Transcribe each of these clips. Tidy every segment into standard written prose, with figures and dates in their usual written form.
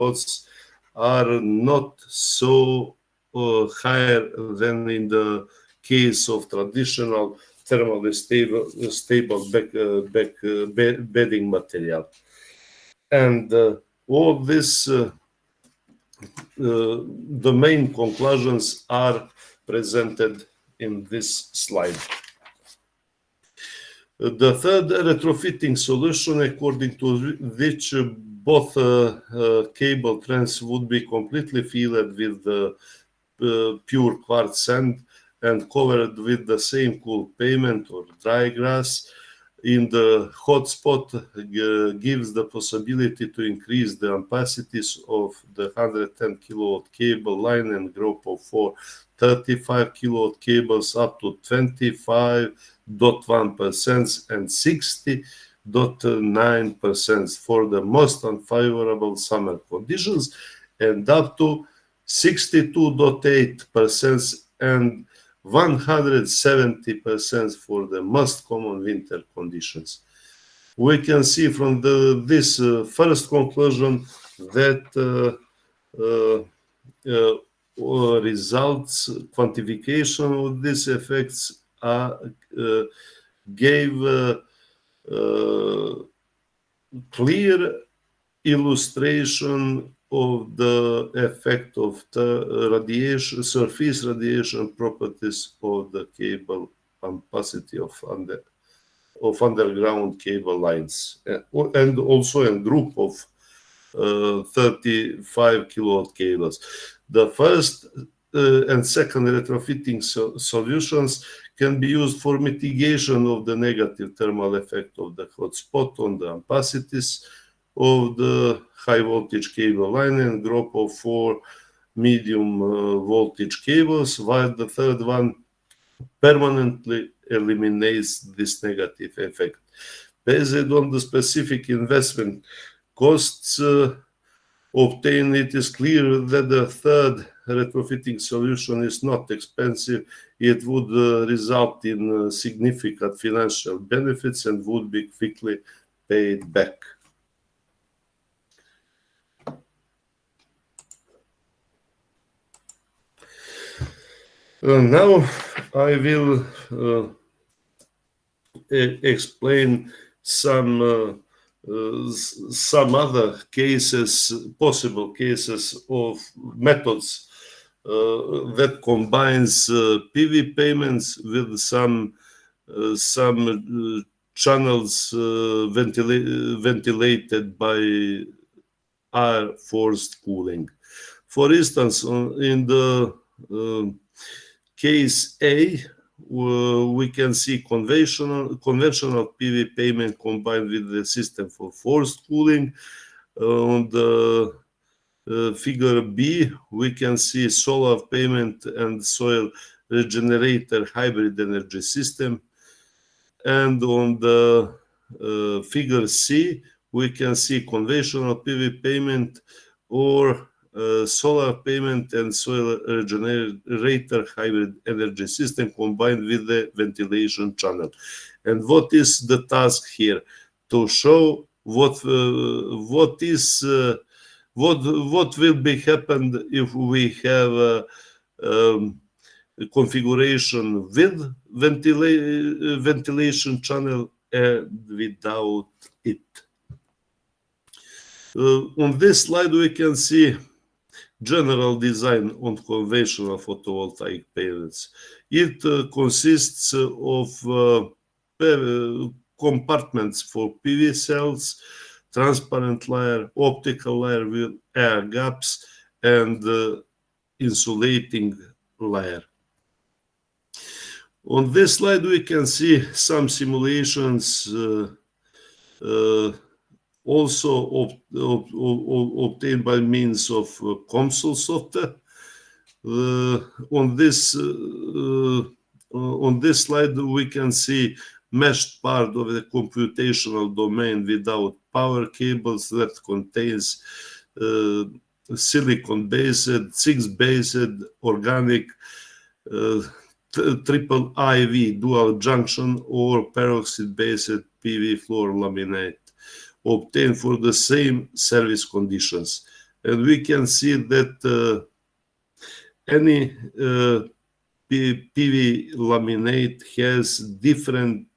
costs are not so higher than in the case of traditional thermally stable bedding material. And all this, the main conclusions are presented in this slide. The third retrofitting solution, according to which both cable trends would be completely filled with pure quartz sand and covered with the same cool pavement or dry grass in the hotspot, gives the possibility to increase the capacities of the 110 kilowatt cable line and group of 4 35 kilowatt cables up to 25.1% and 60.9% for the most unfavorable summer conditions, and up to 62.8% and 170% for the most common winter conditions. We can see from this first conclusion that results quantification of these effects gave clear illustration of the effect of the surface radiation properties of the cable capacity of underground cable lines, and also a group of 35 kilowatt cables. The first and second retrofitting solutions can be used for mitigation of the negative thermal effect of the hotspot on the capacities of the high voltage cable line and group of 4 medium voltage cables, while the third one permanently eliminates this negative effect. Based on the specific investment costs obtained, it is clear that the third retrofitting solution is not expensive. It would result in significant financial benefits and would be quickly paid back. Now I will explain some other cases, possible cases of methods that combines PV payments with some channels ventilated by air forced cooling. For instance, in the case A, we can see conventional PV payment combined with the system for forced cooling. On the figure B, we can see solar payment and soil regenerator hybrid energy system. And on the figure C, we can see conventional PV payment or solar payment and soil regenerator hybrid energy system combined with the ventilation channel. And what is the task here? To show what will be happened if we have a configuration with ventilation channel and without it. On this slide we can see general design on conventional photovoltaic panels. It consists of compartments for PV cells, transparent layer, optical layer with air gaps, and insulating layer. On this slide we can see some simulations also obtained by means of console software. On this slide we can see meshed part of the computational domain without power cables that contains silicon-based, 6-based, organic, triple IV dual junction or peroxide-based PV floor laminate obtained for the same service conditions. And we can see that any PV laminate has different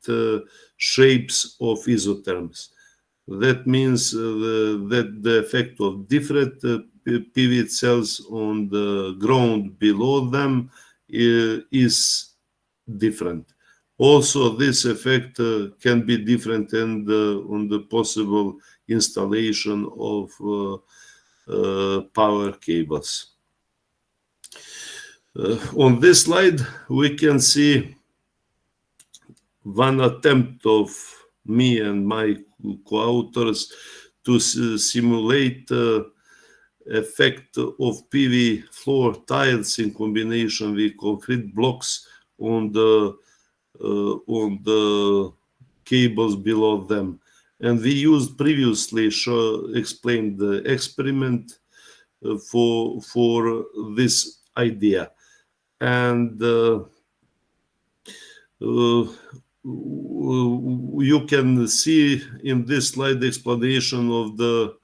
shapes of isotherms. That means that the effect of different PV cells on the ground below them is different. Also, this effect can be different on the possible installation of power cables. On this slide, we can see one attempt of me and my co-authors to simulate effect of PV floor tiles in combination with concrete blocks on the cables below them. And we used previously explained the experiment for this idea. And you can see in this slide the explanation of the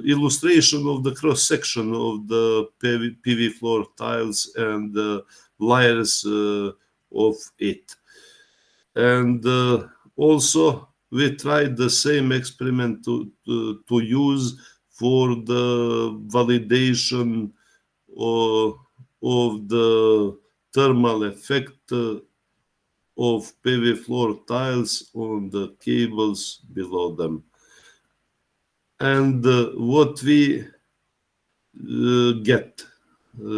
illustration of the cross section of the PV floor tiles and the layers of it. And also we tried the same experiment to use for the validation of the thermal effect of PV floor tiles on the cables below them. And what we get,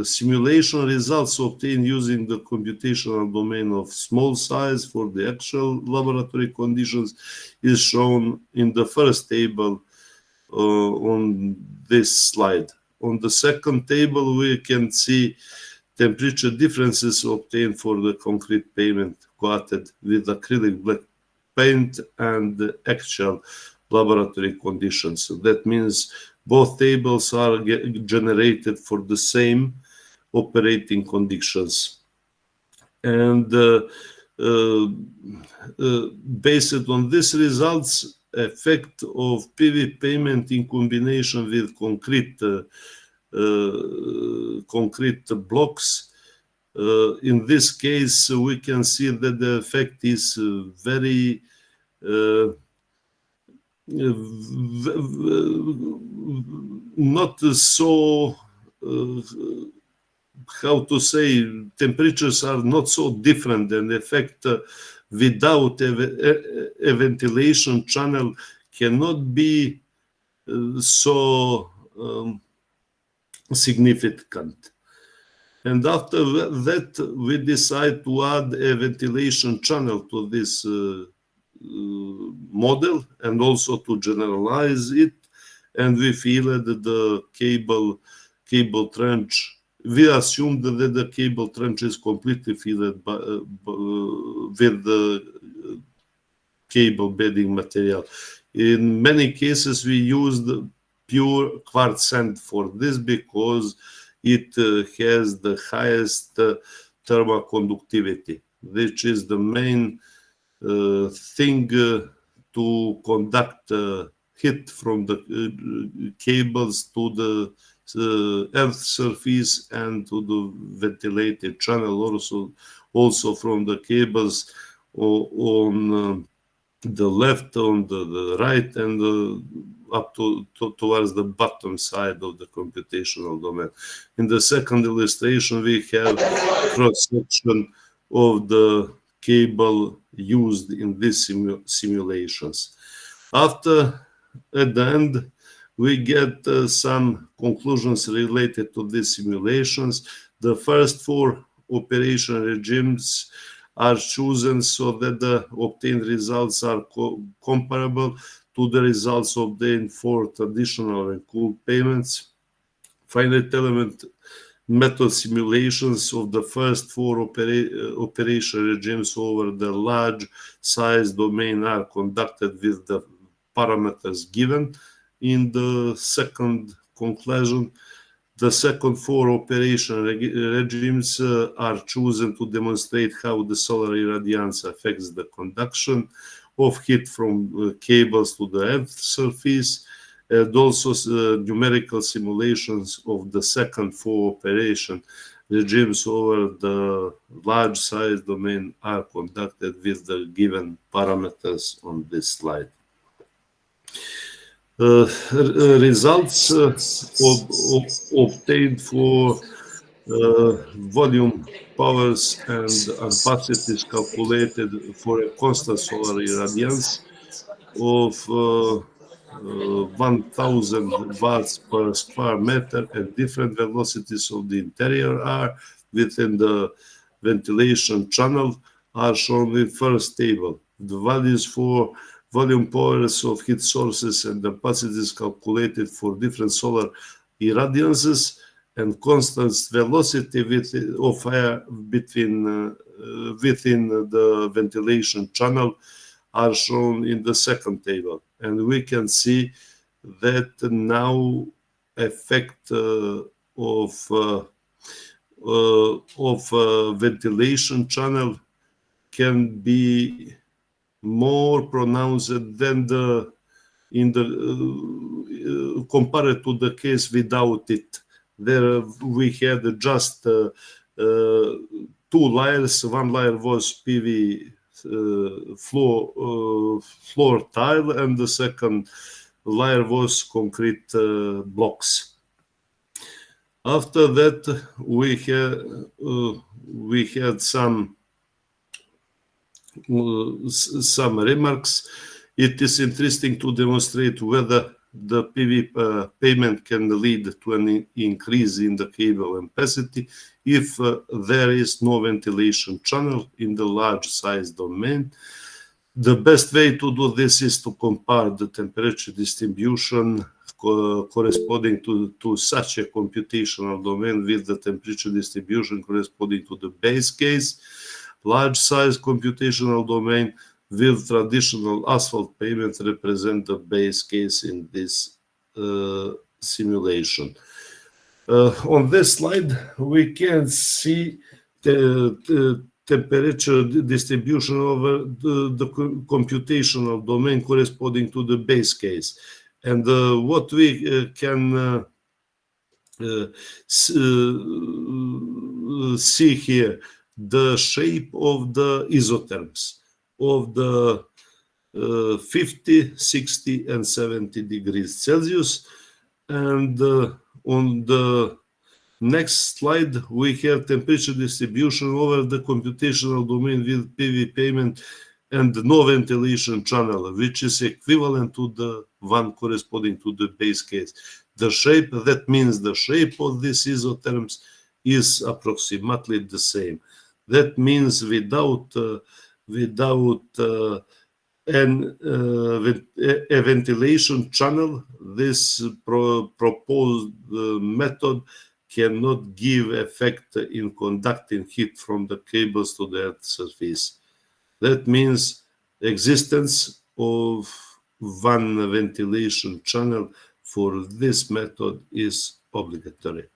simulation results obtained using the computational domain of small size for the actual laboratory conditions is shown in the first table on this slide. On the second table, we can see temperature differences obtained for the concrete pavement coated with acrylic black paint and the actual laboratory conditions. So that means both tables are generated for the same operating conditions. And based on these results, effect of PV pavement in combination with concrete blocks. In this case, we can see that the effect is very not so, how to say, temperatures are not so different, and the effect without a ventilation channel cannot be so significant. And after that, we decide to add a ventilation channel to this model and also to generalize it. And we feel that the cable trench, we assume that the cable trench is completely filled with the cable bedding material. In many cases, we used pure quartz sand for this because it has the highest thermal conductivity, which is the main thing to conduct heat from the cables to the earth surface and to the ventilated channel, also from the cables on the left, on the right, and up towards the bottom side of the computational domain. In the second illustration, we have cross-section of the cable used in these simulations. At the end, we get some conclusions related to these simulations. The first 4 operation regimes are chosen so that the obtained results are comparable to the results obtained for traditional and cooled pavements. Finite element method simulations of the first 4 operation regimes over the large size domain are conducted with the parameters given in the second conclusion. The second 4 operation regimes are chosen to demonstrate how the solar irradiance affects the conduction of heat from cables to the earth surface. and also numerical simulations of the second four operation regimes over the large size domain are conducted with the given parameters on this slide. Results obtained for volume powers and ampacities calculated for a constant solar irradiance of 1000 watts per square meter and different velocities of the interior are within the ventilation channel are shown in first table. The values for volume powers of heat sources and ampacities calculated for different solar irradiances and constant velocity of air within the ventilation channel are shown in the second table. And we can see that now effect of ventilation channel can be more pronounced than compared to the case without it. There we had just two layers. One layer was PV floor tile, and the second layer was concrete blocks. After that, we had some remarks. It is interesting to demonstrate whether the PV payment can lead to an increase in the cable ampacity if there is no ventilation channel in the large size domain. The best way to do this is to compare the temperature distribution corresponding to such a computational domain with the temperature distribution corresponding to the base case large size computational domain with traditional asphalt pavement represent the base case in this simulation. On this slide, we can see the temperature distribution over the computational domain corresponding to the base case. And what we can see here, the shape of the isotherms of the 50, 60, and 70 degrees Celsius. And on the next slide, we have temperature distribution over the computational domain with PV payment and no ventilation channel, which is equivalent to the one corresponding to the base case. The shape, that means the shape of these isotherms is approximately the same. That means without a ventilation channel, this proposed method cannot give effect in conducting heat from the cables to the earth surface. That means existence of one ventilation channel for this method is obligatory.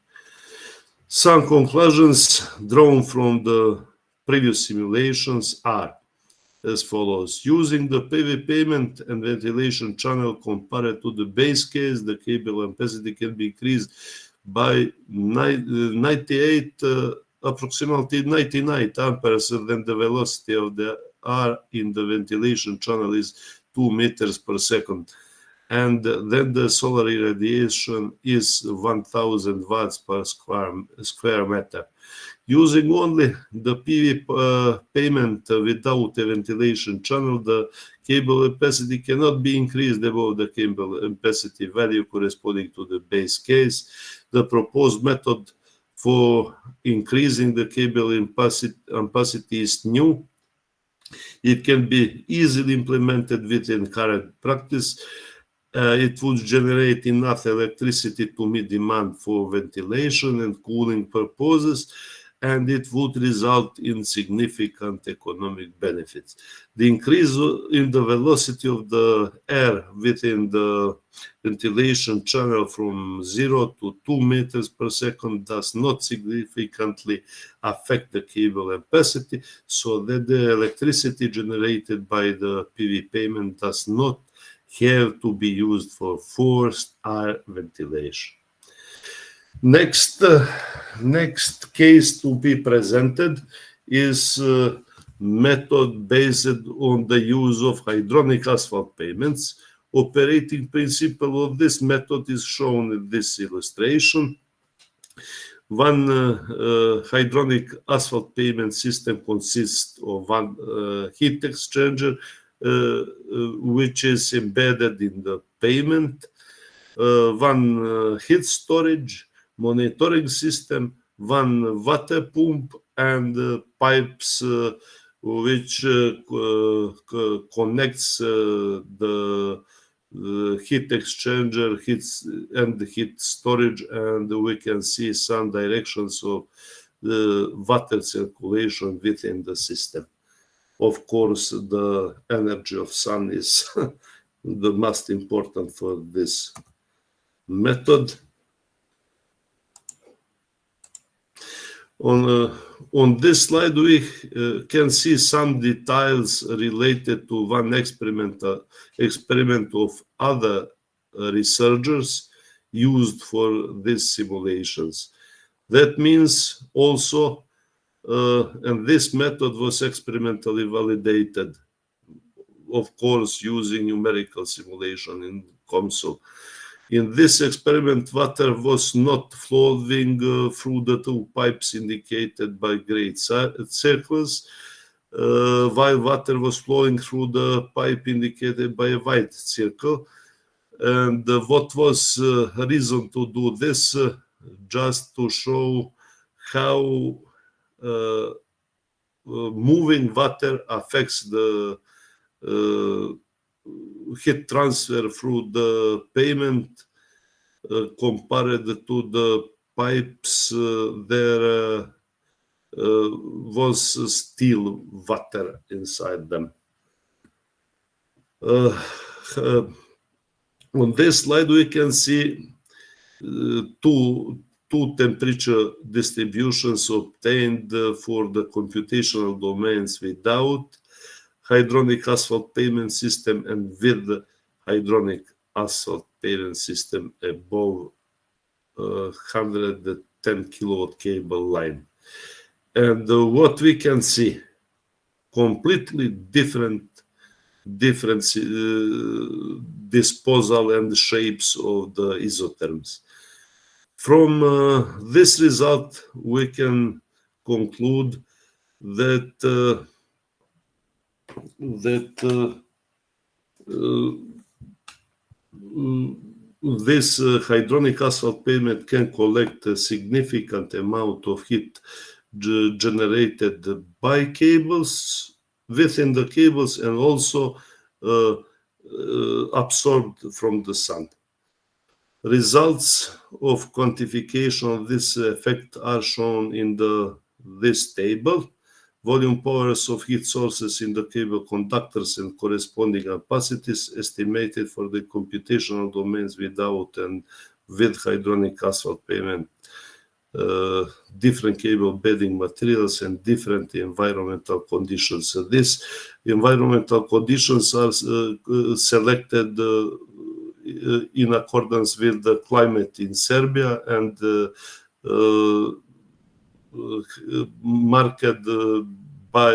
Some conclusions drawn from the previous simulations are as follows. Using the PV payment and ventilation channel compared to the base case, the cable ampacity can be increased by approximately 99 amperes, then the velocity of the air in the ventilation channel is 2 meters per second. And then the solar irradiation is 1000 watts per square meter. Using only the PV payment without a ventilation channel, the cable ampacity cannot be increased above the cable ampacity value corresponding to the base case. The proposed method for increasing the cable ampacity is new. It can be easily implemented within current practice. It would generate enough electricity to meet demand for ventilation and cooling purposes, and it would result in significant economic benefits. The increase in the velocity of the air within the ventilation channel from 0 to 2 meters per second does not significantly affect the cable ampacity, so that the electricity generated by the PV payment does not have to be used for forced air ventilation. Next case to be presented is method based on the use of hydronic asphalt pavements. Operating principle of this method is shown in this illustration. One hydronic asphalt pavement system consists of one heat exchanger which is embedded in the pavement, one heat storage, monitoring system, one water pump, and pipes which connects the heat exchanger, and the heat storage, and we can see some directions of the water circulation within the system. Of course, the energy of sun is the most important for this method. On this slide, we can see some details related to one experiment of other researchers used for these simulations. That means also, and this method was experimentally validated, of course, using numerical simulation in COMSOL. In this experiment, water was not flowing through the two pipes indicated by gray circles, while water was flowing through the pipe indicated by a white circle. And what was reason to do this? Just to show how moving water affects the heat transfer through the pavement compared to the pipes. There was still water inside them. On this slide, we can see two temperature distributions obtained for the computational domains without hydronic asphalt pavement system and with the hydronic asphalt pavement system above 110 kilowatt cable line. And what we can see, completely different disposal and shapes of the isotherms. From this result, we can conclude that this hydronic asphalt pavement can collect a significant amount of heat generated by cables, within the cables, and also absorbed from the sun. Results of quantification of this effect are shown in this table. Volume powers of heat sources in the cable conductors and corresponding capacities estimated for the computational domains without and with hydronic asphalt pavement, different cable bedding materials, and different environmental conditions. So these environmental conditions are selected in accordance with the climate in Serbia and marked by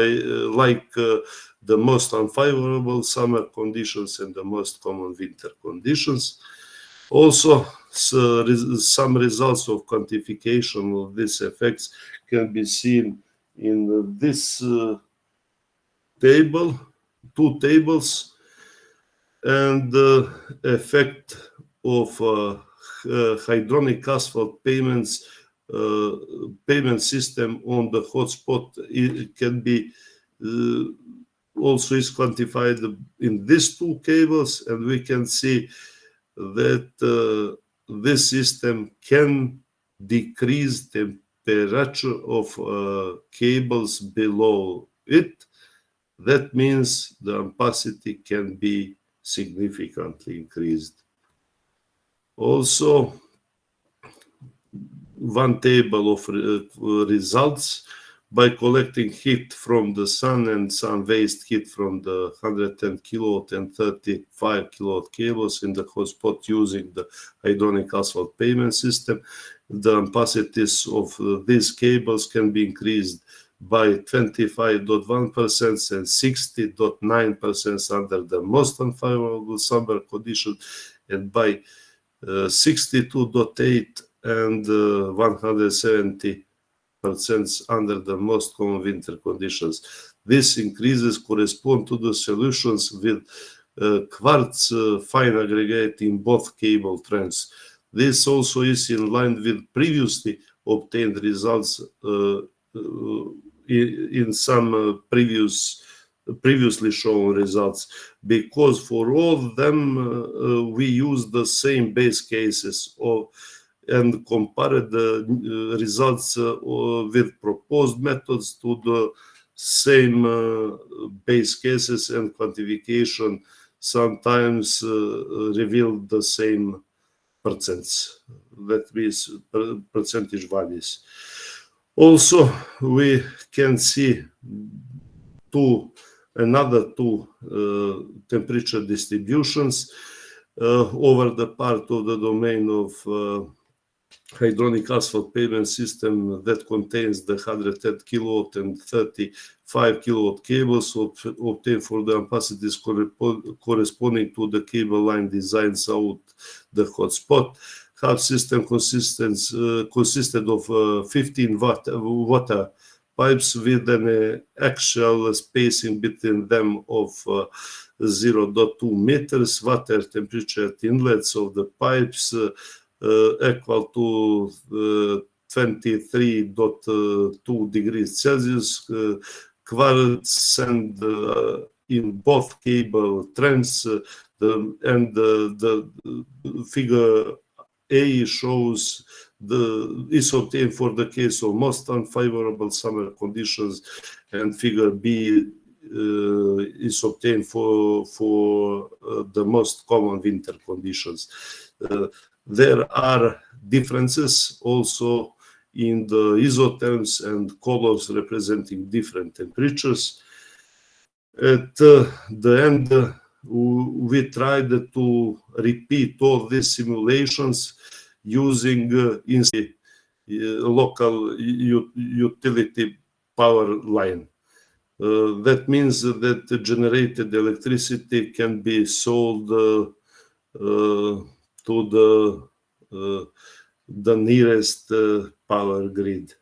the most unfavorable summer conditions and the most common winter conditions. Also, some results of quantification of these effects can be seen in this table, two tables, and the effect of hydronic asphalt pavement system on the hotspot. It can be also is quantified in these two cables, and we can see that this system can decrease temperature of cables below it. That means the ampacity can be significantly increased. Also, one table of results by collecting heat from the sun and some waste heat from the 110 kilowatt and 35 kilowatt cables in the hotspot using the hydronic asphalt pavement system. The capacities of these cables can be increased by 25.1% and 60.9% under the most unfavorable summer conditions, and by 62.8% and 170% under the most common winter conditions. These increases correspond to the solutions with quartz fine aggregate in both cable trends. This also is in line with previously obtained results in some previously shown results, because for all of them we use the same base cases and compare the results with proposed methods to the same base cases, and quantification sometimes reveal the same percents, that means percentage values. Also, we can see another two temperature distributions over the part of the domain of hydronic asphalt pavement system that contains the 110 kilowatt and 35 kilowatt cables obtained for the capacities corresponding to the cable line designed out the hotspot. Hub system consisted of 15 water pipes with an actual spacing between them of 0.2 meters. Water temperature at inlets of the pipes equal to 23.2 degrees Celsius. Quartz sand in both cable trends, and the figure A shows is obtained for the case of most unfavorable summer conditions, and figure B is obtained for the most common winter conditions. There are differences also in the isotherms and colors representing different temperatures. At the end, we tried to repeat all these simulations using local utility power line. That means that the generated electricity can be sold to the nearest power grid.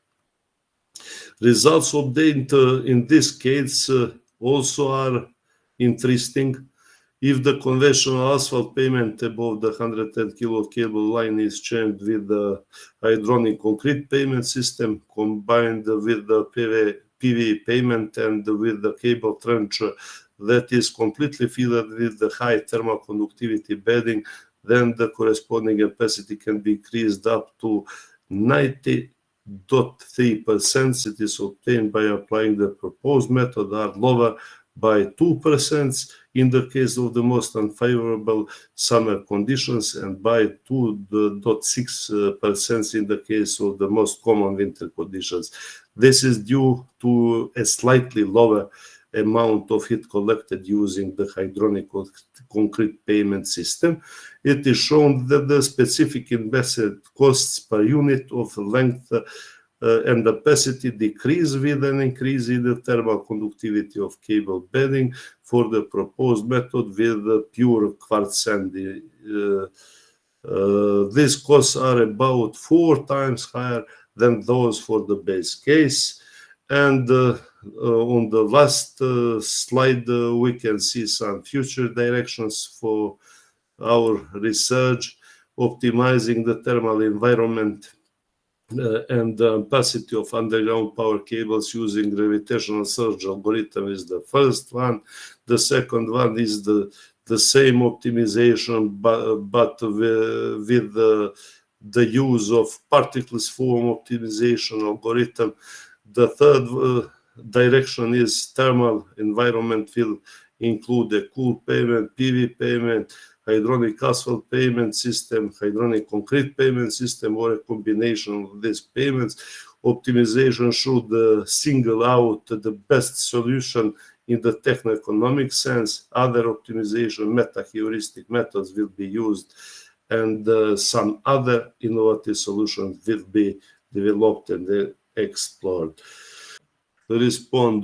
Results obtained in this case also are interesting. If the conventional asphalt pavement above the 110 kilowatt cable line is changed with the hydronic concrete pavement system combined with the PV pavement and with the cable trench that is completely filled with the high thermal conductivity bedding, then the corresponding capacity can be increased up to 90.3%. It is obtained by applying the proposed method, are lower by 2% in the case of the most unfavorable summer conditions, and by 2.6% in the case of the most common winter conditions. This is due to a slightly lower amount of heat collected using the hydronic concrete pavement system. It is shown that the specific invested costs per unit of length and capacity decrease with an increase in the thermal conductivity of cable bedding for the proposed method with the pure quartz sand. These costs are about 4 times higher than those for the base case. And on the last slide, we can see some future directions for our research, optimizing the thermal environment and the capacity of underground power cables using gravitational surge algorithm is the first one. The second one is the same optimization, but with the use of particles form optimization algorithm. The third direction is thermal environment will include a cool pavement, PV pavement, hydronic asphalt pavement system, hydronic concrete pavement system, or a combination of these pavements. optimization should single out the best solution in the techno-economic sense. Other optimization meta-heuristic methods will be used, and some other innovative solutions will be developed and explored. Respond.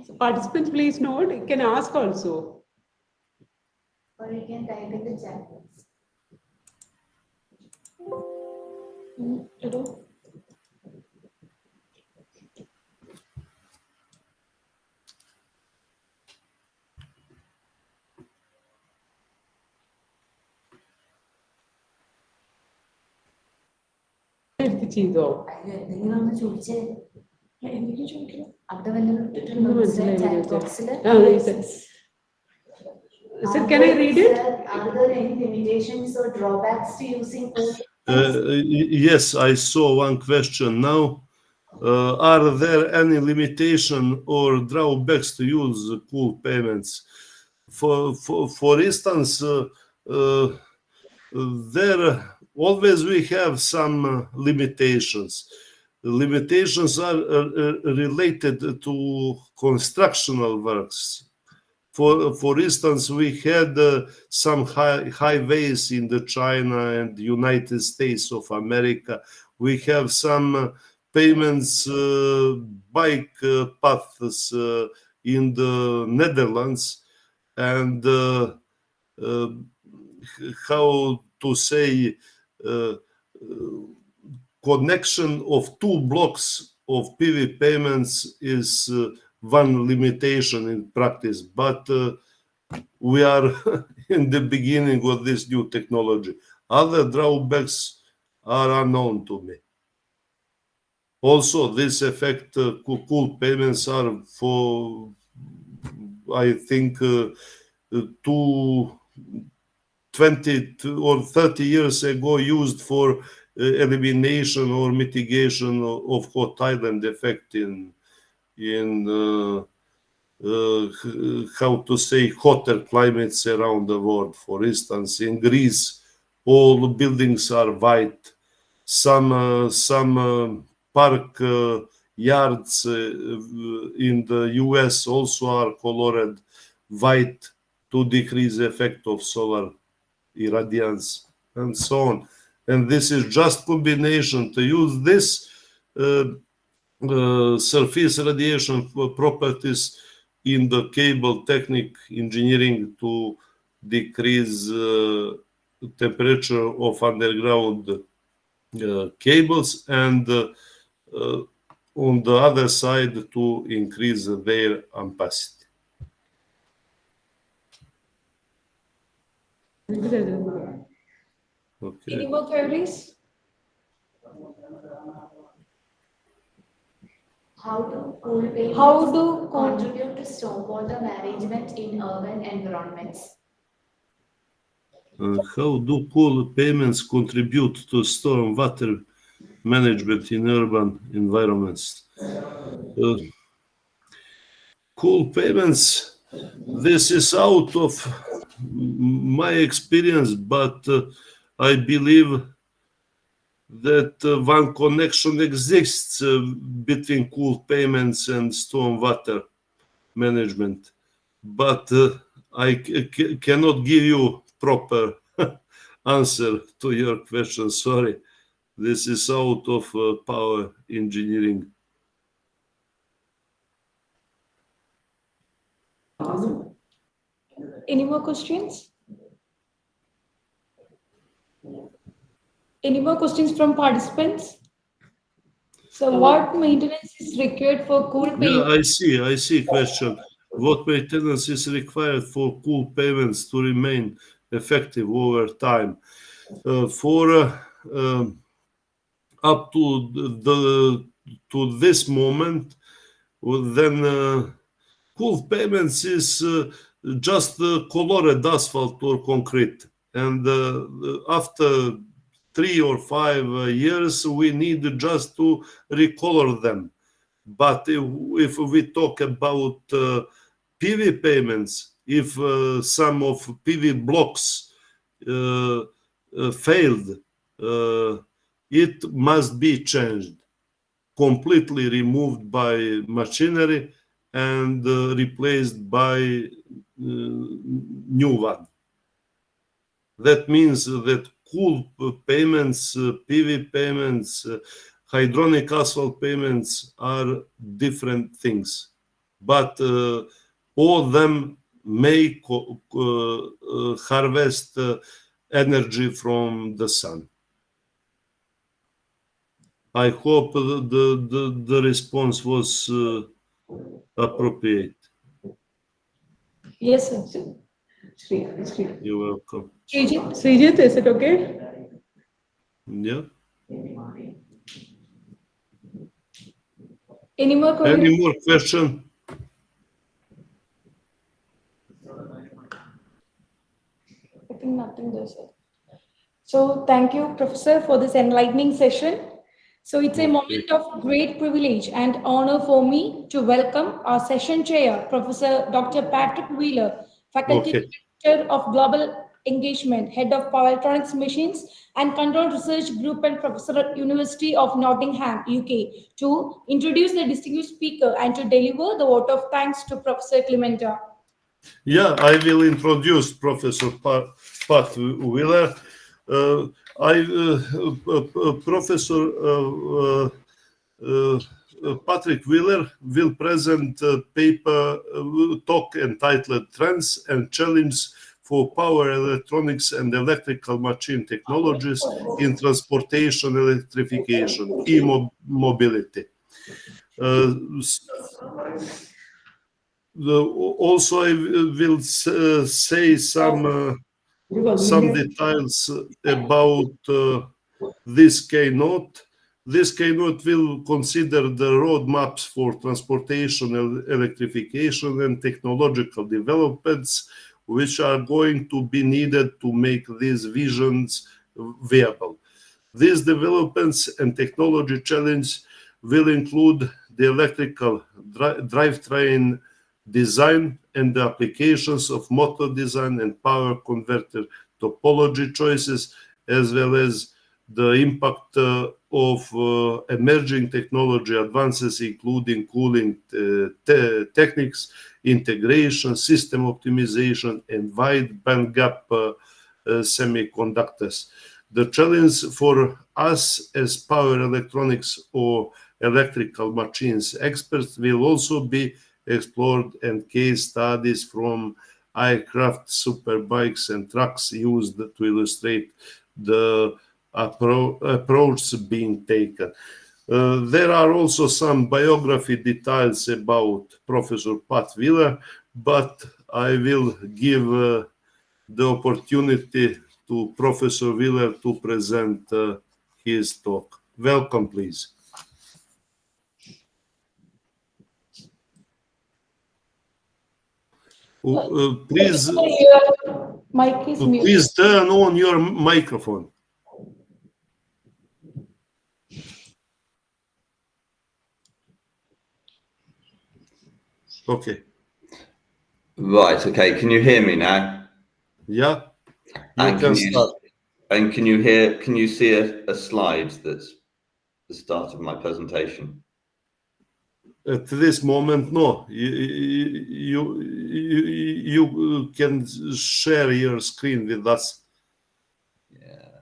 So participants, please note, you can ask also. Or you can type in the chat box. എടുത്ത് ചെയ്തോ അയ്യോ എന്തെങ്കിലും ഒന്ന് ചോദിച്ചേ എന്തെങ്കിലും ചോദിക്കണം അവിടെ വല്ലതും ഇട്ടിട്ടുണ്ടോ ചാറ്റ് ബോക്സിൽ Sir, can I read it? Are there any limitations or drawbacks to using Yes, I saw one question now. Are there any limitation or drawbacks to use pool payments? For instance, there always we have some limitations. The limitations are related to constructional works. For instance, we had some highways in the China and United States of America. We have some payments bike paths in the Netherlands, and how to say connection of two blocks of PV payments is one limitation in practice, but we are in the beginning of this new technology. Other drawbacks are unknown to me. Also, this effect, pool payments are for, I think, 20 or 30 years ago used for elimination or mitigation of hot island effect in how to say hotter climates around the world. For instance, in Greece, all buildings are white. Some park yards in the US also are colored white to decrease the effect of solar irradiance and so on. And this is just combination to use this surface radiation properties in the cable technique engineering to decrease temperature of underground cables, and on the other side to increase their ampacity. Okay. Any more queries? How do pool payments contribute to stormwater management in urban environments? How do pool payments contribute to storm water management in urban environments? Pool payments, this is out of my experience, but I believe that one connection exists between pool payments and storm water management. But I cannot give you proper answer to your question. Sorry, this is out of power engineering. Any more questions? Any more questions from participants? So what maintenance is required for cool payments? Yeah, I see question. What maintenance is required for pool payments to remain effective over time? For up to this moment, then pool payments is just colored asphalt or concrete, and after 3 or 5 years we need just to recolor them. But if we talk about PV payments, if some of PV blocks failed, it must be changed, completely removed by machinery and replaced by new one. That means that cool payments, PV payments, hydronic asphalt payments are different things, but all of them may harvest energy from the sun. I hope the response was appropriate. Yes, sir. You're welcome. Srijit, is it okay? Yeah. Any more queries? Any more question? I think nothing there, sir. So thank you, Professor, for this enlightening session. So it's a moment of great privilege and honor for me to welcome our session chair, Professor Dr. Patrick Wheeler, Faculty Director of Global Engagement, Head of Power Electronics Machines and Control Research Group and Professor at University of Nottingham, UK, to introduce the distinguished speaker and to deliver the vote of thanks to Professor Clementa. Yeah, I will introduce Professor Pat Wheeler. Professor Patrick Wheeler will present a paper talk entitled Trends and Challenges for Power Electronics and Electrical Machine Technologies in Transportation Electrification, e-mobility. Also, I will say some details about this keynote. This keynote will consider the roadmaps for transportation electrification and technological developments which are going to be needed to make these visions viable. These developments and technology challenges will include the electrical drivetrain design and the applications of motor design and power converter topology choices, as well as the impact of emerging technology advances, including cooling techniques, integration, system optimization, and wide bandgap semiconductors. The challenge for us as power electronics or electrical machines experts will also be explored, and case studies from aircraft, superbikes, and trucks used to illustrate the approach being taken. There are also some biography details about Professor Pat Wheeler, but I will give the opportunity to Professor Wheeler to present his talk. Welcome, please. Please turn on your microphone. Okay. Right. Okay. Can you hear me now? Yeah. And can you see a slide that's the start of my presentation? At this moment, no. You can share your screen with us. Yeah.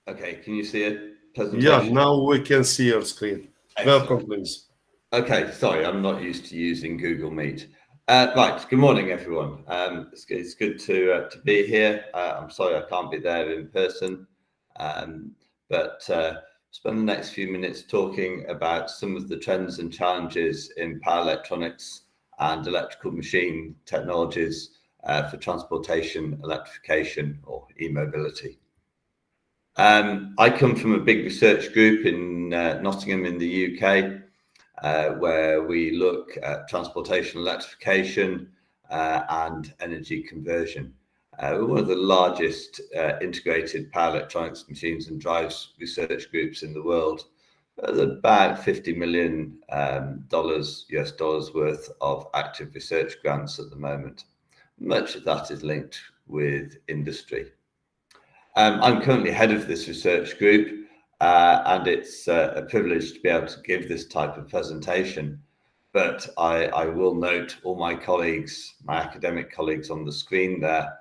Okay, can you see a presentation? Yeah, now we can see your screen. Excellent. Welcome, please. Okay, sorry, I'm not used to using Google Meet. Right, good morning, everyone. It's good to be here. I'm sorry I can't be there in person, but spend the next few minutes talking about some of the trends and challenges in power electronics and electrical machine technologies for transportation electrification or e-mobility. I come from a big research group in Nottingham in the UK, where we look at transportation electrification and energy conversion. We're one of the largest integrated power electronics, machines and drives research groups in the world. There's about $50 million US dollars worth of active research grants at the moment. Much of that is linked with industry. I'm currently head of this research group, and it's a privilege to be able to give this type of presentation. But I will note all my colleagues, my academic colleagues on the screen there.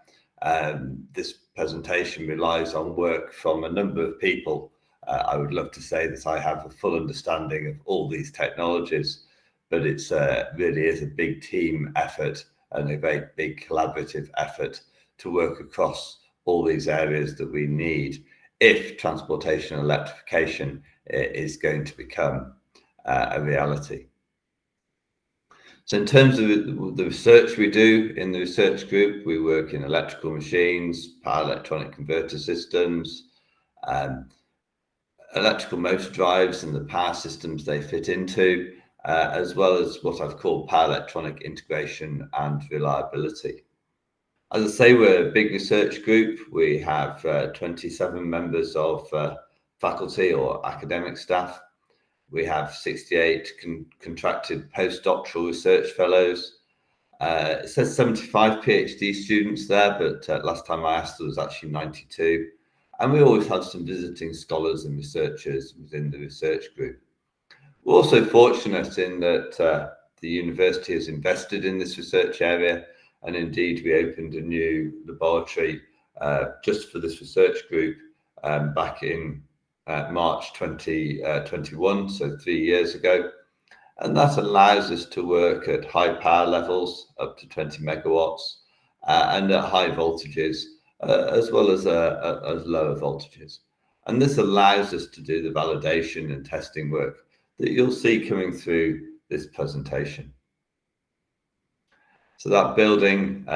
This presentation relies on work from a number of people. I would love to say that I have a full understanding of all these technologies, but it's really is a big team effort and a very big collaborative effort to work across all these areas that we need if transportation electrification is going to become a reality. So in terms of the research we do in the research group, we work in electrical machines, power electronic converter systems, electrical motor drives and the power systems they fit into, as well as what I've called power electronic integration and reliability. As I say, we're a big research group. We have 27 members of faculty or academic staff. We have 68 contracted postdoctoral research fellows. It says 75 PhD students there, but last time I asked, there was actually 92. And we always have some visiting scholars and researchers within the research group. We're also fortunate in that the university has invested in this research area, and indeed we opened a new laboratory just for this research group back in March 2021, so 3 years ago. And that allows us to work at high power levels, up to 20 megawatts, and at high voltages, as well as lower voltages. And this allows us to do the validation and testing work that you'll see coming through this presentation. So that building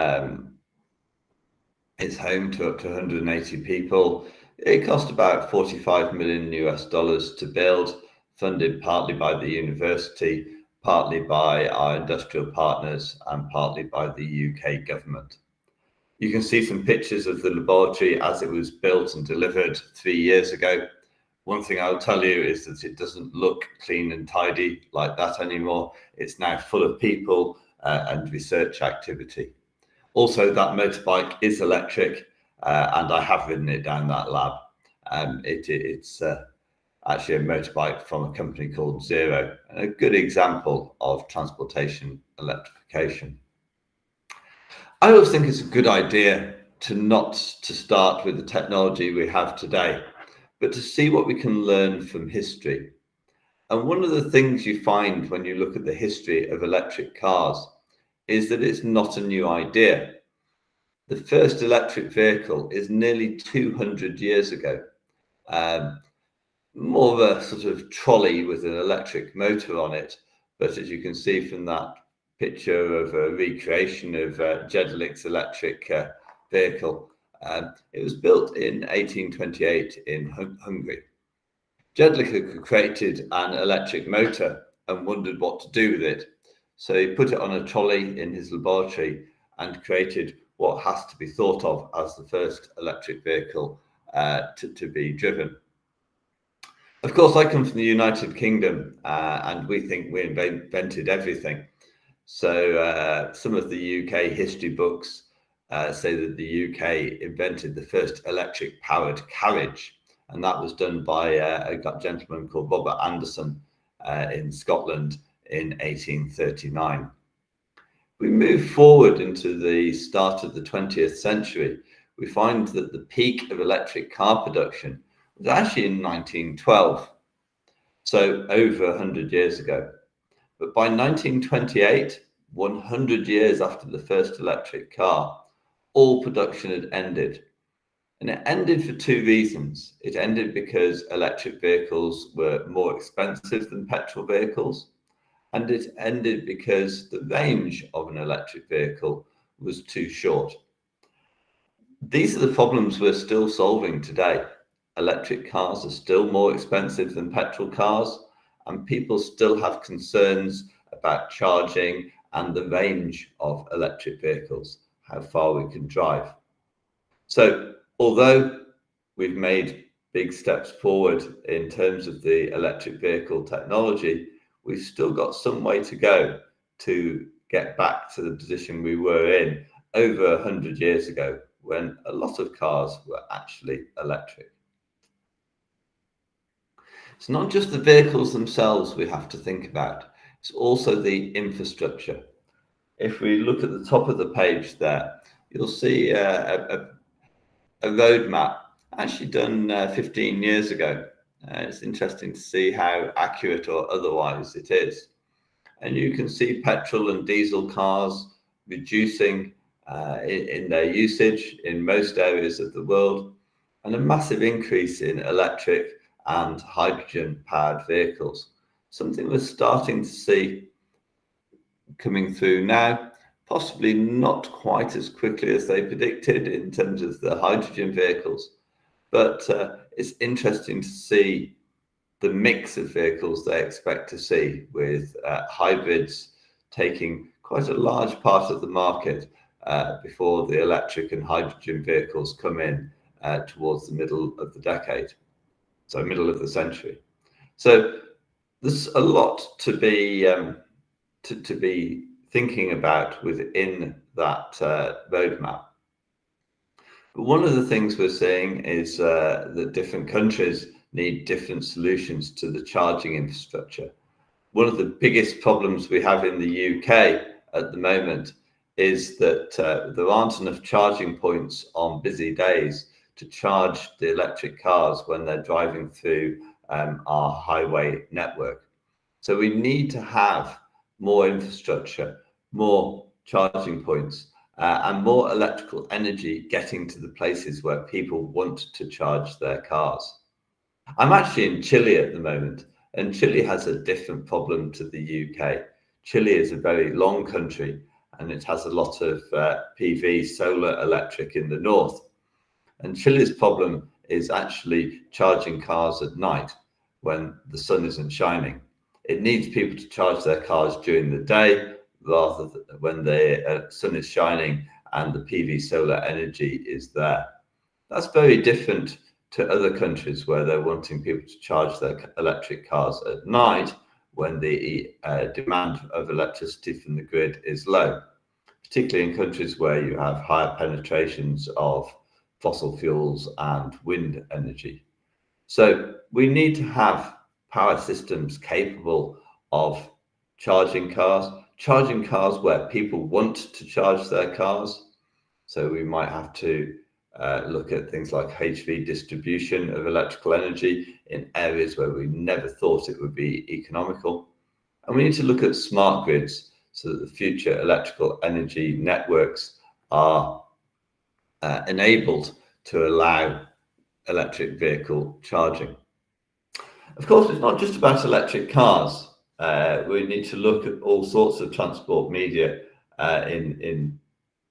is home to up to 180 people. It cost about $45 million US dollars to build, funded partly by the university, partly by our industrial partners, and partly by the UK government. You can see some pictures of the laboratory as it was built and delivered 3 years ago. One thing I'll tell you is that it doesn't look clean and tidy like that anymore. It's now full of people and research activity. Also, that motorbike is electric, and I have ridden it down that lab. It's actually a motorbike from a company called Zero, a good example of transportation electrification. I always think it's a good idea to start with the technology we have today, but to see what we can learn from history. And one of the things you find when you look at the history of electric cars is that it's not a new idea. The first electric vehicle is nearly 200 years ago. More of a sort of trolley with an electric motor on it. But as you can see from that picture of a recreation of Jedlik's electric vehicle, it was built in 1828 in Hungary. Jedlik had created an electric motor and wondered what to do with it. So he put it on a trolley in his laboratory and created what has to be thought of as the first electric vehicle to be driven. Of course, I come from the United Kingdom, and we think we invented everything. So some of the UK history books say that the UK invented the first electric powered carriage, and that was done by a gentleman called Robert Anderson in Scotland in 1839. We move forward into the start of the 20th century. We find that the peak of electric car production was actually in 1912, so over 100 years ago. But by 1928, 100 years after the first electric car, all production had ended. And it ended for two reasons. It ended because electric vehicles were more expensive than petrol vehicles. And it ended because the range of an electric vehicle was too short. These are the problems we're still solving today. Electric cars are still more expensive than petrol cars, and people still have concerns about charging and the range of electric vehicles, how far we can drive. So although we've made big steps forward in terms of the electric vehicle technology, we've still got some way to go to get back to the position we were in over 100 years ago, when a lot of cars were actually electric. It's not just the vehicles themselves we have to think about, it's also the infrastructure. If we look at the top of the page there, you'll see a roadmap actually done 15 years ago. It's interesting to see how accurate or otherwise it is. And you can see petrol and diesel cars reducing in their usage in most areas of the world, and a massive increase in electric and hydrogen powered vehicles. Something we're starting to see coming through now, possibly not quite as quickly as they predicted in terms of the hydrogen vehicles, but it's interesting to see the mix of vehicles they expect to see, with hybrids taking quite a large part of the market before the electric and hydrogen vehicles come in towards the middle of the decade, so middle of the century. So there's a lot to be thinking about within that roadmap. But one of the things we're seeing is that different countries need different solutions to the charging infrastructure. One of the biggest problems we have in the UK at the moment is that there aren't enough charging points on busy days to charge the electric cars when they're driving through our highway network. So we need to have more infrastructure, more charging points, and more electrical energy getting to the places where people want to charge their cars. I'm actually in Chile at the moment, and Chile has a different problem to the UK. Chile is a very long country, and it has a lot of PV, solar, electric in the north. And Chile's problem is actually charging cars at night when the sun isn't shining. It needs people to charge their cars during the day rather than when the sun is shining and the PV solar energy is there. That's very different to other countries where they're wanting people to charge their electric cars at night when the demand of electricity from the grid is low, particularly in countries where you have higher penetrations of fossil fuels and wind energy. So we need to have power systems capable of charging cars where people want to charge their cars. So we might have to look at things like HV distribution of electrical energy in areas where we never thought it would be economical. And we need to look at smart grids so that the future electrical energy networks are enabled to allow electric vehicle charging. Of course, it's not just about electric cars. We need to look at all sorts of transport media in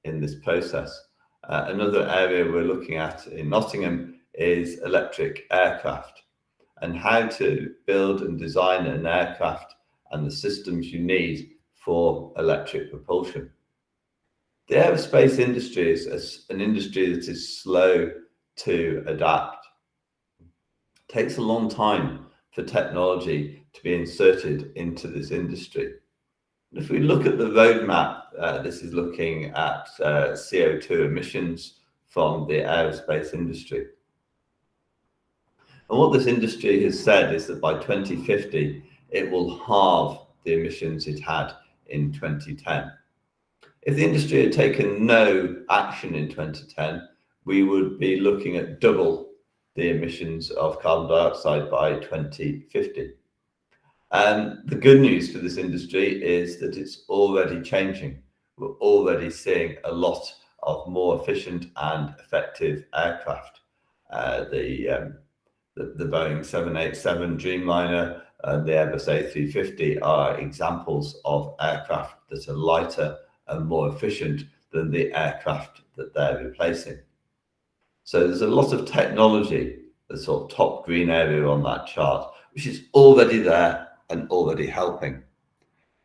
this process. Another area we're looking at in Nottingham is electric aircraft, and how to build and design an aircraft and the systems you need for electric propulsion. The aerospace industry is an industry that is slow to adapt. It takes a long time for technology to be inserted into this industry. If we look at the roadmap, this is looking at CO2 emissions from the aerospace industry. And what this industry has said is that by 2050, it will halve the emissions it had in 2010. If the industry had taken no action in 2010, we would be looking at double the emissions of carbon dioxide by 2050. The good news for this industry is that it's already changing. We're already seeing a lot of more efficient and effective aircraft. The Boeing 787 Dreamliner and the Airbus A350 are examples of aircraft that are lighter and more efficient than the aircraft that they're replacing. So there's a lot of technology, the sort of top green area on that chart, which is already there and already helping.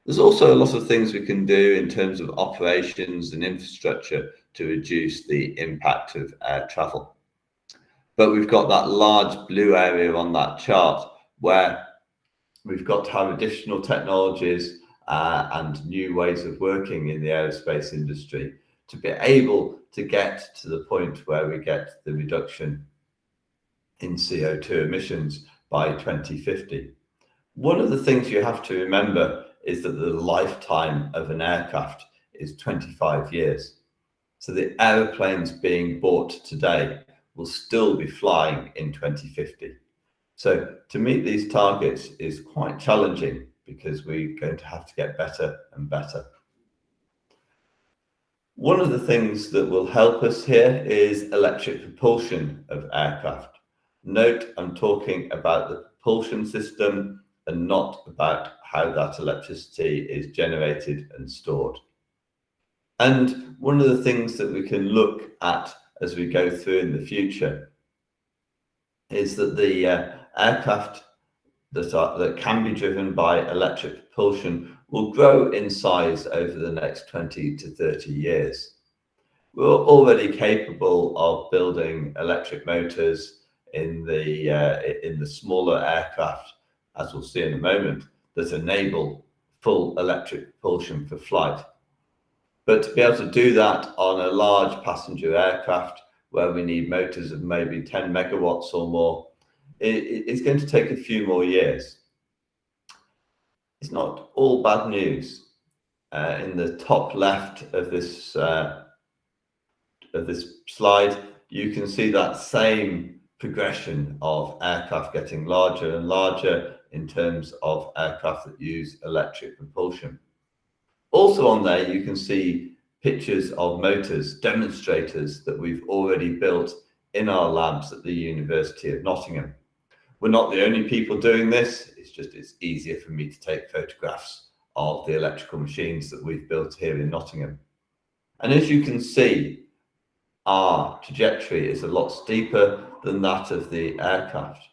There's also a lot of things we can do in terms of operations and infrastructure to reduce the impact of air travel. But we've got that large blue area on that chart where we've got to have additional technologies and new ways of working in the aerospace industry to be able to get to the point where we get the reduction in CO2 emissions by 2050. One of the things you have to remember is that the lifetime of an aircraft is 25 years. So the aeroplanes being bought today will still be flying in 2050. So to meet these targets is quite challenging because we're going to have to get better and better. One of the things that will help us here is electric propulsion of aircraft. Note, I'm talking about the propulsion system and not about how that electricity is generated and stored. And one of the things that we can look at as we go through in the future is that the aircraft that can be driven by electric propulsion will grow in size over the next 20 to 30 years. We're already capable of building electric motors in the smaller aircraft, as we'll see in a moment, that enable full electric propulsion for flight. But to be able to do that on a large passenger aircraft where we need motors of maybe 10 megawatts or more, it's going to take a few more years. It's not all bad news. In the top left of this slide, you can see that same progression of aircraft getting larger and larger in terms of aircraft that use electric propulsion. Also on there, you can see pictures of motors, demonstrators that we've already built in our labs at the University of Nottingham. We're not the only people doing this. It's easier for me to take photographs of the electrical machines that we've built here in Nottingham. And as you can see, our trajectory is a lot steeper than that of the aircraft.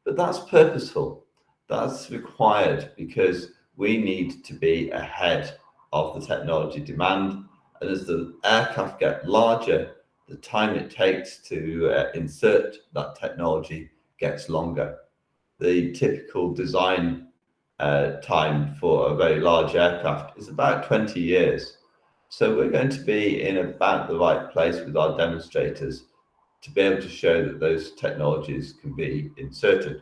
But that's purposeful. That's required because we need to be ahead of the technology demand. And as the aircraft get larger, the time it takes to insert that technology gets longer. The typical design time for a very large aircraft is about 20 years. So we're going to be in about the right place with our demonstrators to be able to show that those technologies can be inserted.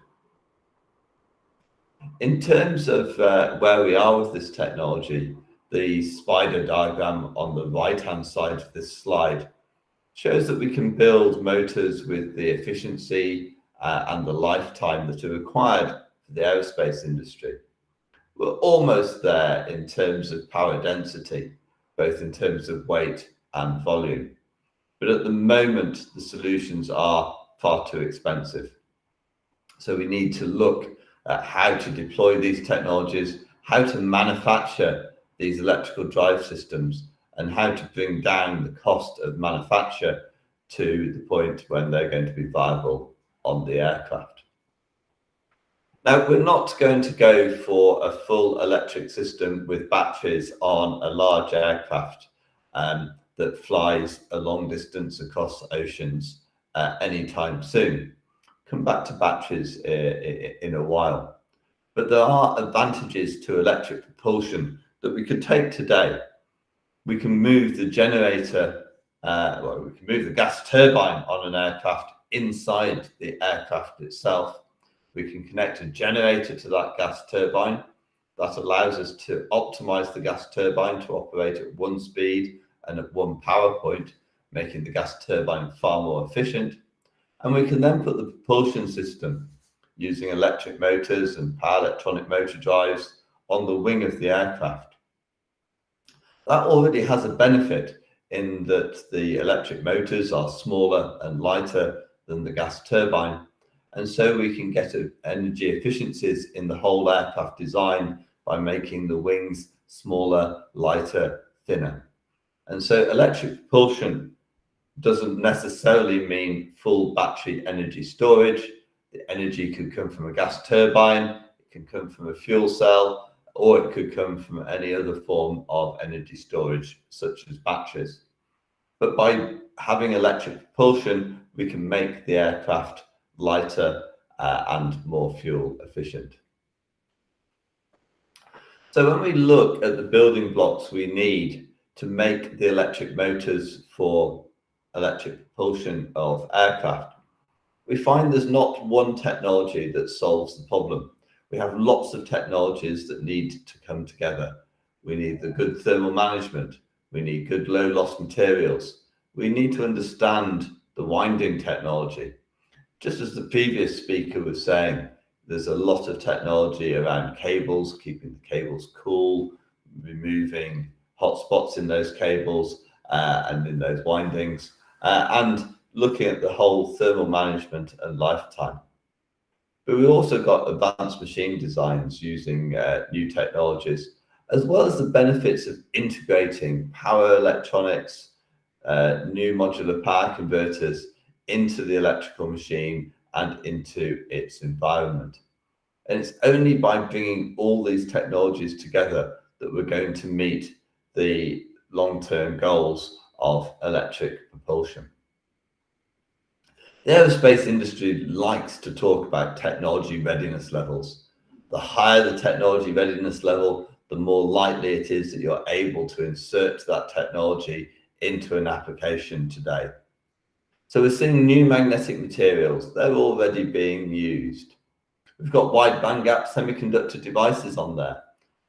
In terms of where we are with this technology, the spider diagram on the right-hand side of this slide shows that we can build motors with the efficiency and the lifetime that are required for the aerospace industry. We're almost there in terms of power density, both in terms of weight and volume. But at the moment, the solutions are far too expensive. So we need to look at how to deploy these technologies, how to manufacture these electrical drive systems, and how to bring down the cost of manufacture to the point when they're going to be viable on the aircraft. Now, we're not going to go for a full electric system with batteries on a large aircraft that flies a long distance across oceans anytime soon. Come back to batteries in a while. But there are advantages to electric propulsion that we could take today. We can move the generator, we can move the gas turbine on an aircraft inside the aircraft itself. We can connect a generator to that gas turbine. That allows us to optimize the gas turbine to operate at one speed and at one power point, making the gas turbine far more efficient. And we can then put the propulsion system using electric motors and power electronic motor drives on the wing of the aircraft. That already has a benefit in that the electric motors are smaller and lighter than the gas turbine. And so we can get energy efficiencies in the whole aircraft design by making the wings smaller, lighter, thinner. And so electric propulsion doesn't necessarily mean full battery energy storage. The energy could come from a gas turbine, it can come from a fuel cell, or it could come from any other form of energy storage, such as batteries. But by having electric propulsion, we can make the aircraft lighter and more fuel efficient. So when we look at the building blocks we need to make the electric motors for electric propulsion of aircraft, we find there's not one technology that solves the problem. We have lots of technologies that need to come together. We need the good thermal management. We need good low loss materials. We need to understand the winding technology. Just as the previous speaker was saying, there's a lot of technology around cables, keeping the cables cool, removing hot spots in those cables and in those windings, and looking at the whole thermal management and lifetime. But we also got advanced machine designs using new technologies, as well as the benefits of integrating power electronics, new modular power converters into the electrical machine and into its environment. And it's only by bringing all these technologies together that we're going to meet the long-term goals of electric propulsion. The aerospace industry likes to talk about technology readiness levels. The higher the technology readiness level, the more likely it is that you're able to insert that technology into an application today. So we're seeing new magnetic materials. They're already being used. We've got wide bandgap semiconductor devices on there,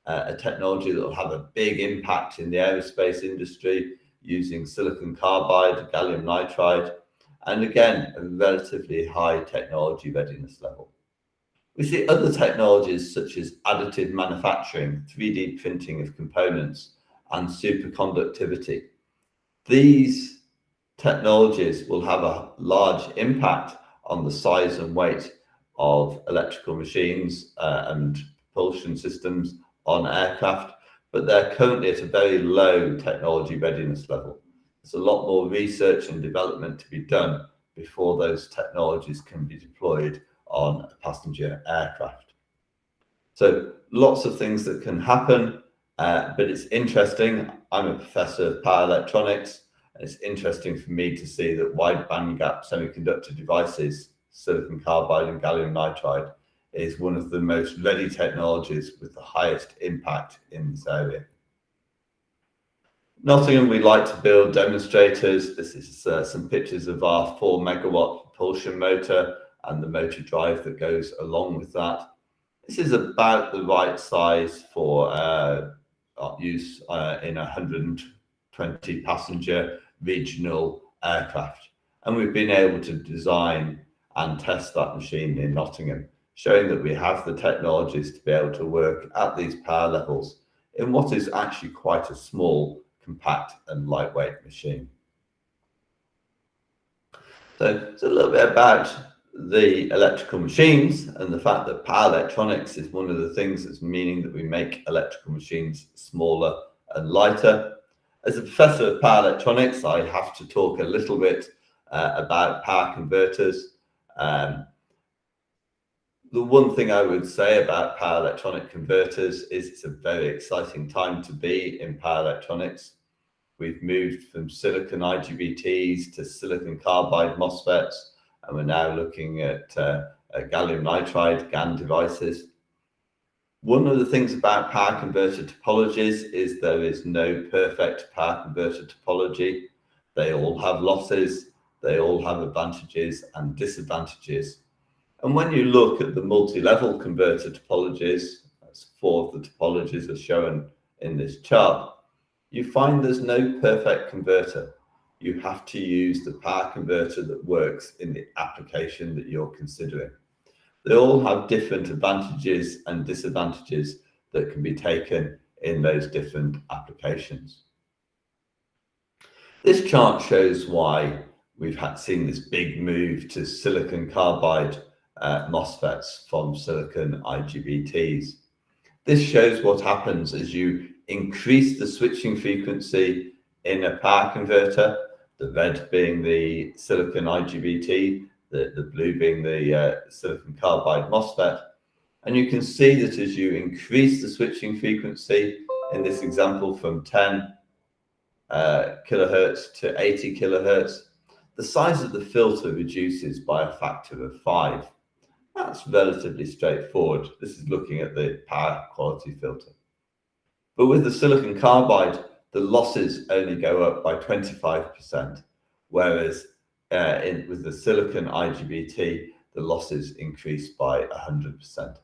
a technology that will have a big impact in the aerospace industry using silicon carbide, gallium nitride, and again, a relatively high technology readiness level. We see other technologies such as additive manufacturing, 3D printing of components, and superconductivity. These technologies will have a large impact on the size and weight of electrical machines and propulsion systems on aircraft, but they're currently at a very low technology readiness level. There's a lot more research and development to be done before those technologies can be deployed on a passenger aircraft. So lots of things that can happen, but it's interesting. I'm a professor of power electronics, and it's interesting for me to see that wide bandgap semiconductor devices, silicon carbide and gallium nitride, is one of the most ready technologies with the highest impact in this area. Nottingham, we like to build demonstrators. This is some pictures of our 4 megawatt propulsion motor and the motor drive that goes along with that. This is about the right size for use in a 120 passenger regional aircraft. And we've been able to design and test that machine in Nottingham, showing that we have the technologies to be able to work at these power levels in what is actually quite a small, compact and lightweight machine. So it's a little bit about the electrical machines and the fact that power electronics is one of the things that's meaning that we make electrical machines smaller and lighter. As a professor of power electronics, I have to talk a little bit about power converters. The one thing I would say about power electronic converters is it's a very exciting time to be in power electronics. We've moved from silicon IGBTs to silicon carbide MOSFETs, and we're now looking at gallium nitride GaN devices. One of the things about power converter topologies is there is no perfect power converter topology. They all have losses, they all have advantages and disadvantages. And when you look at the multi-level converter topologies, as 4 of the topologies are shown in this chart, you find there's no perfect converter. You have to use the power converter that works in the application that you're considering. They all have different advantages and disadvantages that can be taken in those different applications. This chart shows why we've seen this big move to silicon carbide MOSFETs from silicon IGBTs. This shows what happens as you increase the switching frequency in a power converter, the red being the silicon IGBT, the blue being the silicon carbide MOSFET. And you can see that as you increase the switching frequency, in this example from 10 kilohertz to 80 kilohertz, the size of the filter reduces by a factor of 5. That's relatively straightforward. This is looking at the power quality filter. But with the silicon carbide, the losses only go up by 25%, whereas with the silicon IGBT, the losses increase by 100%.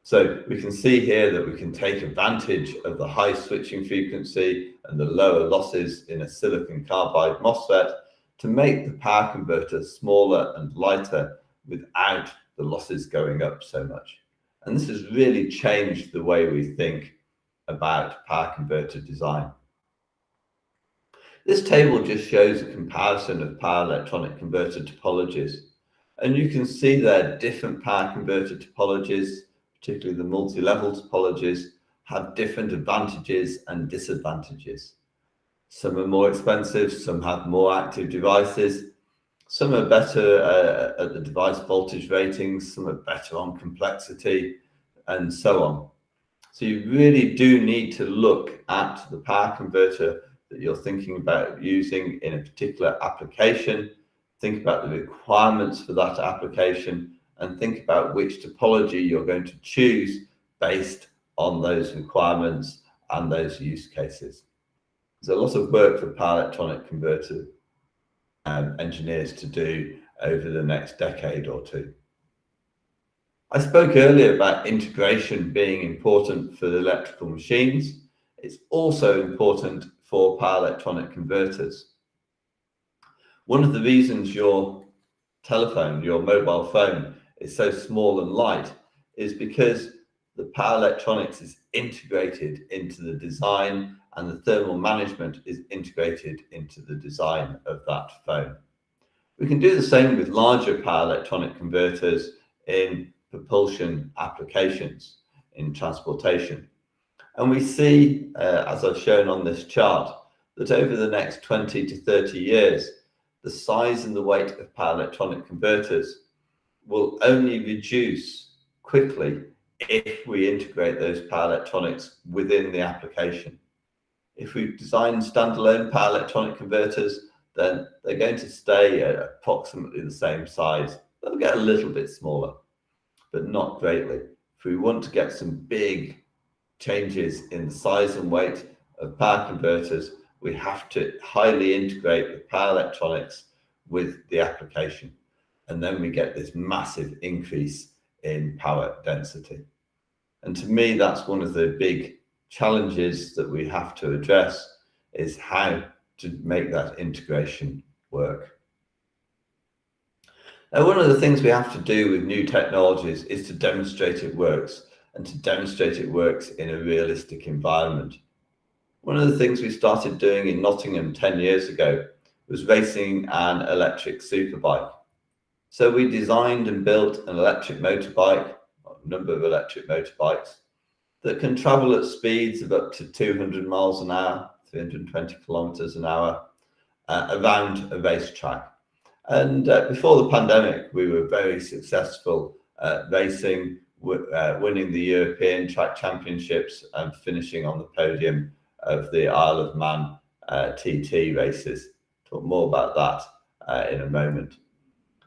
So we can see here that we can take advantage of the high switching frequency and the lower losses in a silicon carbide MOSFET to make the power converter smaller and lighter without the losses going up so much. And this has really changed the way we think about power converter design. This table just shows a comparison of power electronic converter topologies. And you can see there different power converter topologies, particularly the multi-level topologies, have different advantages and disadvantages. Some are more expensive, some have more active devices, some are better at the device voltage ratings, some are better on complexity, and so on. So you really do need to look at the power converter that you're thinking about using in a particular application, think about the requirements for that application, and think about which topology you're going to choose based on those requirements and those use cases. There's a lot of work for power electronic converter engineers to do over the next decade or two. I spoke earlier about integration being important for the electrical machines. It's also important for power electronic converters. One of the reasons your telephone, your mobile phone, is so small and light is because the power electronics is integrated into the design and the thermal management is integrated into the design of that phone. We can do the same with larger power electronic converters in propulsion applications, in transportation. And we see, as I've shown on this chart, that over the next 20 to 30 years, the size and the weight of power electronic converters will only reduce quickly if we integrate those power electronics within the application. If we design standalone power electronic converters, then they're going to stay at approximately the same size. They'll get a little bit smaller, but not greatly. If we want to get some big changes in the size and weight of power converters, we have to highly integrate the power electronics with the application. And then we get this massive increase in power density. And to me, that's one of the big challenges that we have to address, is how to make that integration work. Now, one of the things we have to do with new technologies is to demonstrate it works, and to demonstrate it works in a realistic environment. One of the things we started doing in Nottingham 10 years ago was racing an electric superbike. So we designed and built an electric motorbike, a number of electric motorbikes, that can travel at speeds of up to 200 miles an hour, 320 kilometers an hour, around a racetrack. And before the pandemic, we were very successful at racing, winning the European Track Championships and finishing on the podium of the Isle of Man TT races. Talk more about that in a moment.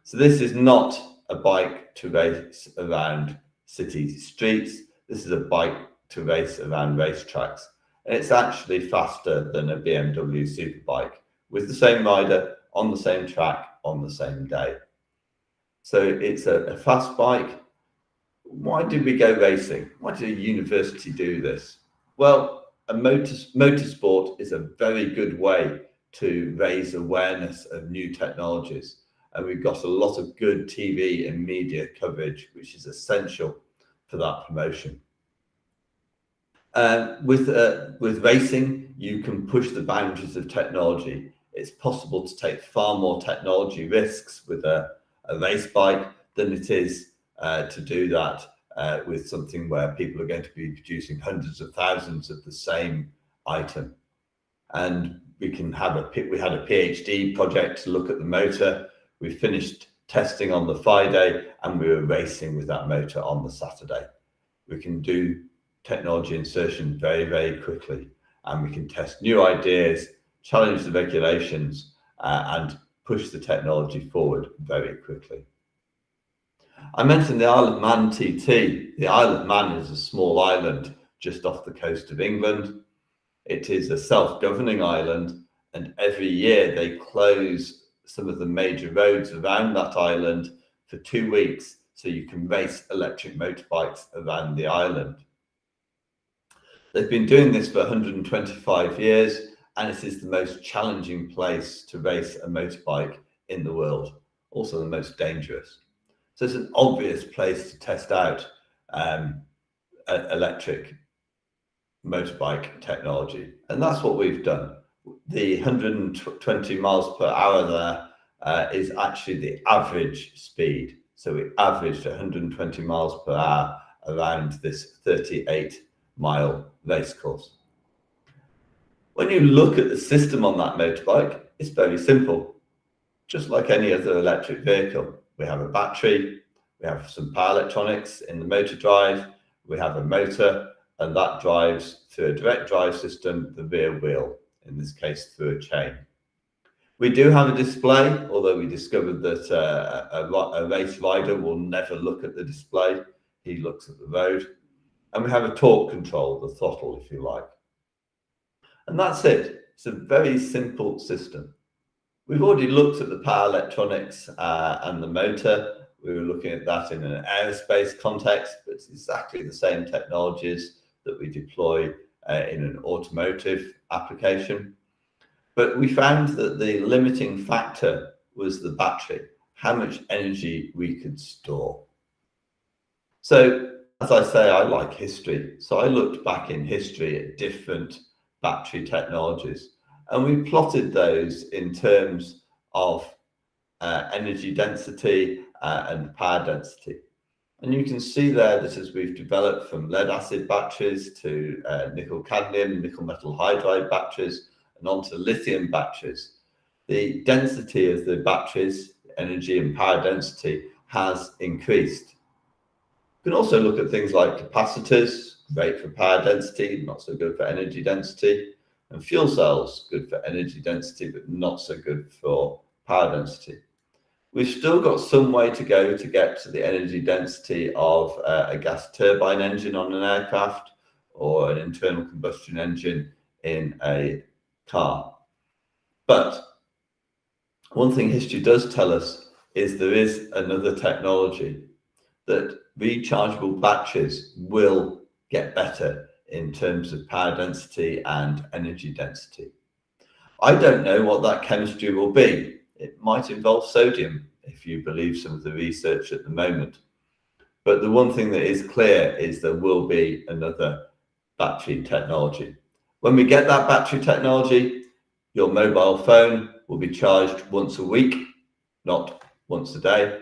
So this is not a bike to race around city streets. This is a bike to race around racetracks. And it's actually faster than a BMW superbike with the same rider on the same track on the same day. So it's a fast bike. Why did we go racing? Why did a university do this? Well, a motorsport is a very good way to raise awareness of new technologies. And we've got a lot of good TV and media coverage, which is essential for that promotion. With racing, you can push the boundaries of technology. It's possible to take far more technology risks with a race bike than it is to do that with something where people are going to be producing hundreds of thousands of the same item. And we had a PhD project to look at the motor. We finished testing on the Friday and we were racing with that motor on the Saturday. We can do technology insertion very, very quickly. and we can test new ideas, challenge the regulations, and push the technology forward very quickly. I mentioned the Isle of Man TT. The Isle of Man is a small island just off the coast of England. It is a self-governing island, and every year they close some of the major roads around that island for 2 weeks so you can race electric motorbikes around the island. They've been doing this for 125 years, and it is the most challenging place to race a motorbike in the world, also the most dangerous. So it's an obvious place to test out electric motorbike technology, and that's what we've done. The 120 miles per hour there is actually the average speed. So we averaged 120 miles per hour around this 38-mile race course. When you look at the system on that motorbike, it's very simple. Just like any other electric vehicle, we have a battery, we have some power electronics in the motor drive, we have a motor, and that drives through a direct drive system the rear wheel, in this case through a chain. We do have a display, although we discovered that a race rider will never look at the display, he looks at the road. And we have a torque control, the throttle if you like. And that's it. It's a very simple system. We've already looked at the power electronics and the motor. We were looking at that in an aerospace context, but it's exactly the same technologies that we deploy in an automotive application. But we found that the limiting factor was the battery, how much energy we could store. So, as I say, I like history. So I looked back in history at different battery technologies, and we plotted those in terms of energy density and power density. And you can see there that as we've developed from lead acid batteries to nickel cadmium, nickel metal hydride batteries, and onto lithium batteries, the density of the batteries, energy and power density, has increased. You can also look at things like capacitors, great for power density, not so good for energy density, and fuel cells, good for energy density, but not so good for power density. We've still got some way to go to get to the energy density of a gas turbine engine on an aircraft or an internal combustion engine in a car. But one thing history does tell us is there is another technology that rechargeable batteries will get better in terms of power density and energy density. I don't know what that chemistry will be. It might involve sodium, if you believe some of the research at the moment. But the one thing that is clear is there will be another battery technology. When we get that battery technology, your mobile phone will be charged once a week, not once a day.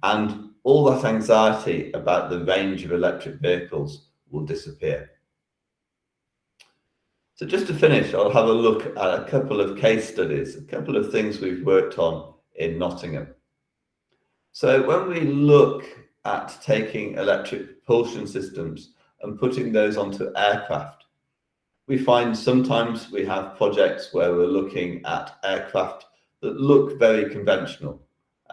And all that anxiety about the range of electric vehicles will disappear. So just to finish, I'll have a look at a couple of case studies, a couple of things we've worked on in Nottingham. So when we look at taking electric propulsion systems and putting those onto aircraft, we find sometimes we have projects where we're looking at aircraft that look very conventional.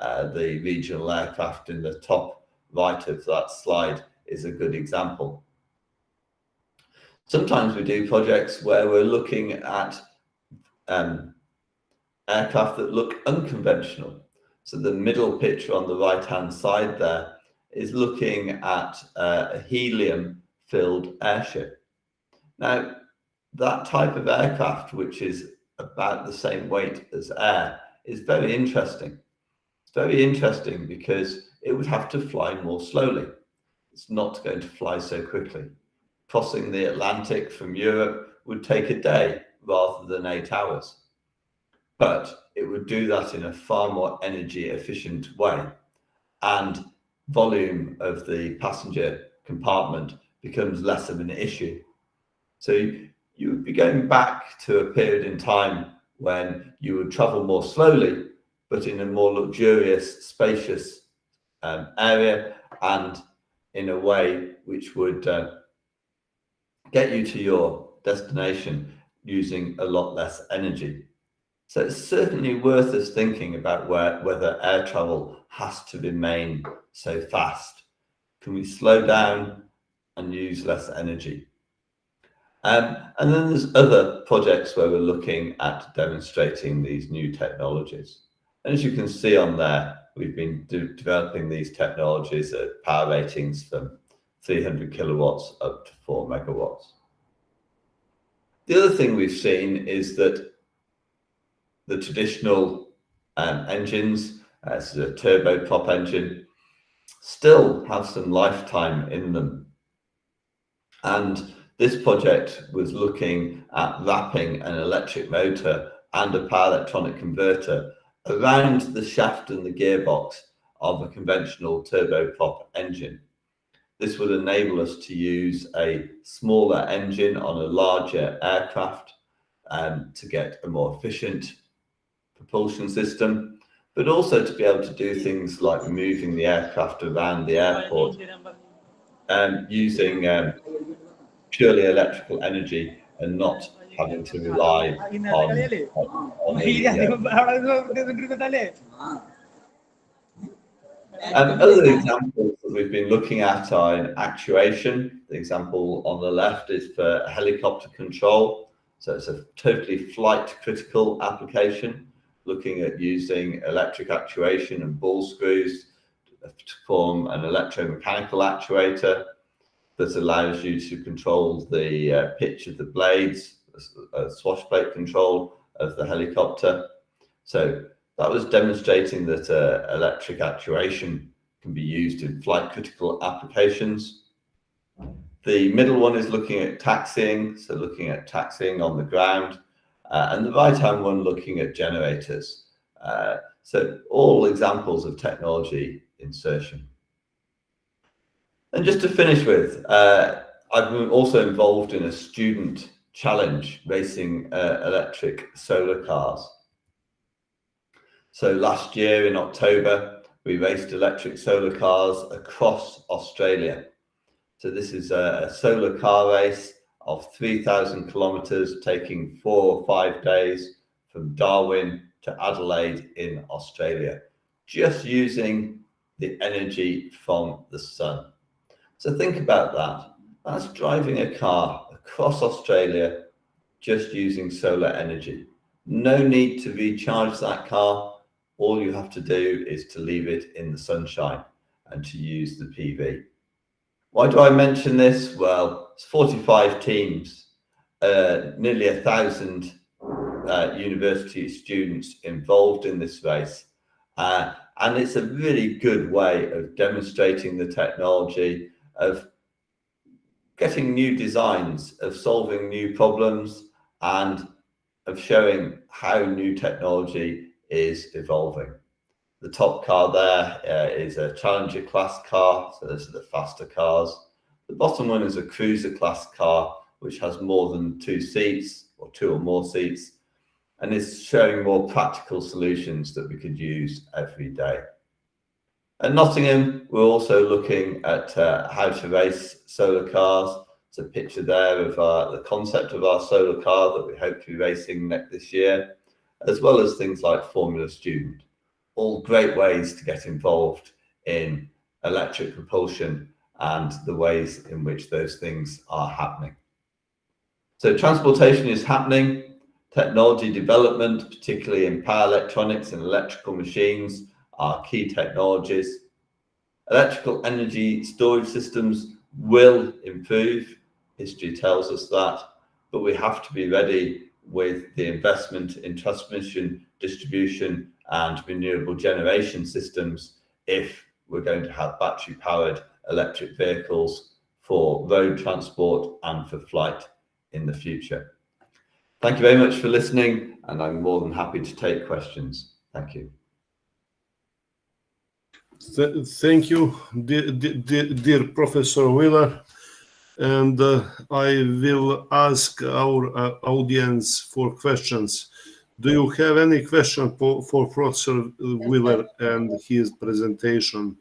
The regional aircraft in the top right of that slide is a good example. Sometimes we do projects where we're looking at aircraft that look unconventional. So the middle picture on the right-hand side there is looking at a helium-filled airship. Now, that type of aircraft, which is about the same weight as air, is very interesting. It's very interesting because it would have to fly more slowly. It's not going to fly so quickly. Crossing the Atlantic from Europe would take a day rather than 8 hours. But it would do that in a far more energy efficient way. And volume of the passenger compartment becomes less of an issue. So you would be going back to a period in time when you would travel more slowly, but in a more luxurious, spacious area, and in a way which would get you to your destination using a lot less energy. So it's certainly worth us thinking about whether air travel has to remain so fast. Can we slow down and use less energy? And then there's other projects where we're looking at demonstrating these new technologies. And as you can see on there, we've been developing these technologies at power ratings from 300 kilowatts up to 4 megawatts. The other thing we've seen is that the traditional engines, as a turboprop engine, still have some lifetime in them. And this project was looking at wrapping an electric motor and a power electronic converter around the shaft and the gearbox of a conventional turboprop engine. This would enable us to use a smaller engine on a larger aircraft to get a more efficient propulsion system, but also to be able to do things like moving the aircraft around the airport using purely electrical energy and not having to rely on the other examples that we've been looking at are in actuation. The example on the left is for helicopter control. So it's a totally flight critical application, looking at using electric actuation and ball screws to form an electromechanical actuator that allows you to control the pitch of the blades, swash plate control of the helicopter. So that was demonstrating that electric actuation can be used in flight critical applications. The middle one is looking at taxiing, so looking at taxiing on the ground, and the right-hand one looking at generators. So all examples of technology insertion. And just to finish with, I've been also involved in a student challenge racing electric solar cars. So last year in October, we raced electric solar cars across Australia. So this is a solar car race of 3,000 kilometers, taking 4 or 5 days from Darwin to Adelaide in Australia, just using the energy from the sun. So think about that. That's driving a car across Australia just using solar energy. No need to recharge that car. All you have to do is to leave it in the sunshine and to use the PV. Why do I mention this? Well, it's 45 teams, nearly 1,000 university students involved in this race. And it's a really good way of demonstrating the technology, of getting new designs, of solving new problems, and of showing how new technology is evolving. The top car there is a Challenger class car, so those are the faster cars. The bottom one is a cruiser class car, which has more than 2 seats or 2 or more seats, and is showing more practical solutions that we could use every day. At Nottingham, we're also looking at how to race solar cars. It's a picture there of the concept of our solar car that we hope to be racing this year, as well as things like Formula Student. All great ways to get involved in electric propulsion and the ways in which those things are happening. So transportation is happening. Technology development, particularly in power electronics and electrical machines, are key technologies. Electrical energy storage systems will improve. History tells us that, but we have to be ready with the investment in transmission, distribution, and renewable generation systems if we're going to have battery-powered electric vehicles for road transport and for flight in the future. Thank you very much for listening, and I'm more than happy to take questions. Thank you. Thank you, dear Professor Wheeler. And I will ask our audience for questions. Do you have any question for Professor Wheeler and his presentation?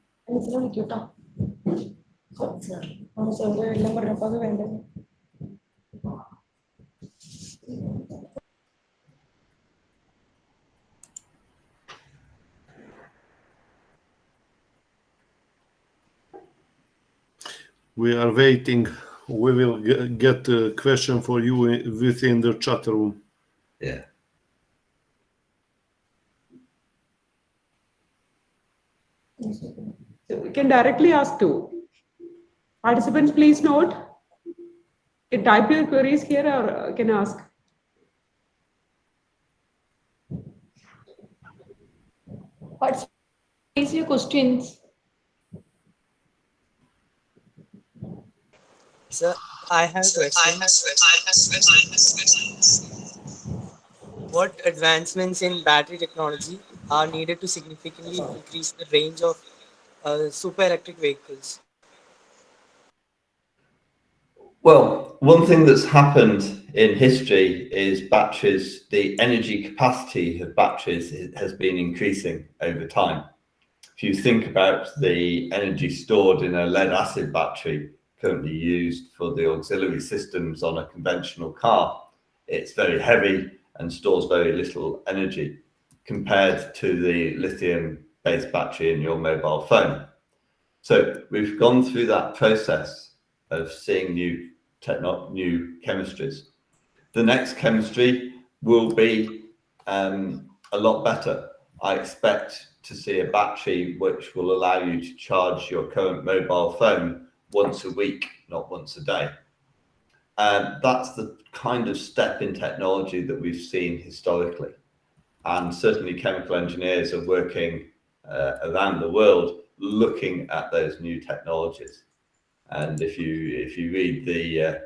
We are waiting. We will get a question for you within the chat room. Yeah. So we can directly ask too. Participants, please note. You can type your queries here or can ask. Participants, raise your questions. Sir, I have a question. What advancements in battery technology are needed to significantly increase the range of super electric vehicles? Well, one thing that's happened in history is batteries, the energy capacity of batteries has been increasing over time. If you think about the energy stored in a lead acid battery currently used for the auxiliary systems on a conventional car, it's very heavy and stores very little energy compared to the lithium-based battery in your mobile phone. So we've gone through that process of seeing new chemistries. The next chemistry will be a lot better. I expect to see a battery which will allow you to charge your current mobile phone once a week, not once a day. That's the kind of step in technology that we've seen historically. And certainly chemical engineers are working around the world looking at those new technologies. And if you read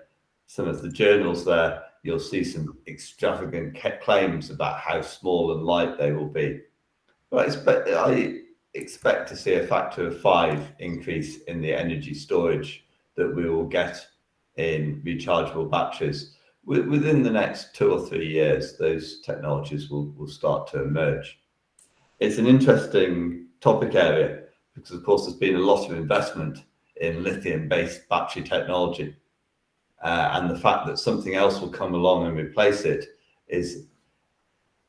some of the journals there, you'll see some extravagant claims about how small and light they will be. But I expect to see a factor of 5 increase in the energy storage that we will get in rechargeable batteries. Within the next 2 or 3 years, those technologies will start to emerge. It's an interesting topic area because, of course, there's been a lot of investment in lithium-based battery technology. And the fact that something else will come along and replace it is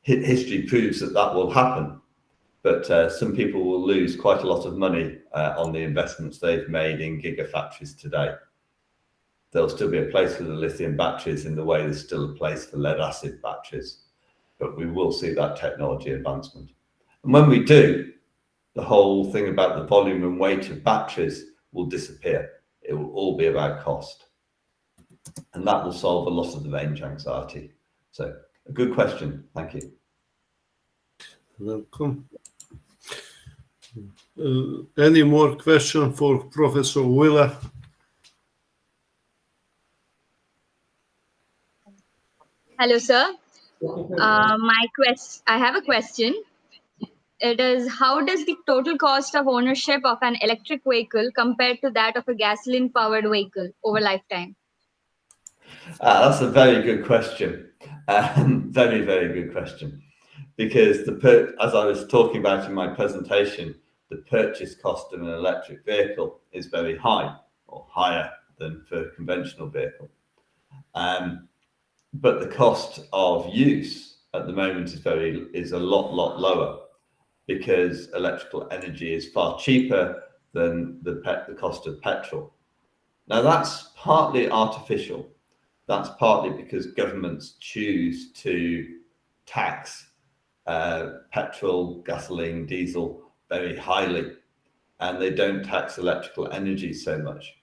history proves that will happen. But some people will lose quite a lot of money on the investments they've made in gigafactories today. There'll still be a place for the lithium batteries in the way there's still a place for lead acid batteries. But we will see that technology advancement. And when we do, the whole thing about the volume and weight of batteries will disappear. It will all be about cost. And that will solve a lot of the range anxiety. So a good question. Thank you. Welcome. Any more question for Professor Wheeler? Hello, sir. I have a question. It is, how does the total cost of ownership of an electric vehicle compare to that of a gasoline-powered vehicle over lifetime? That's a very good question. Very, very good question. Because as I was talking about in my presentation, the purchase cost of an electric vehicle is very high, or higher than for a conventional vehicle. But the cost of use at the moment is a lot lower, because electrical energy is far cheaper than the cost of petrol. Now that's partly artificial. That's partly because governments choose to tax petrol, gasoline, diesel very highly, and they don't tax electrical energy so much.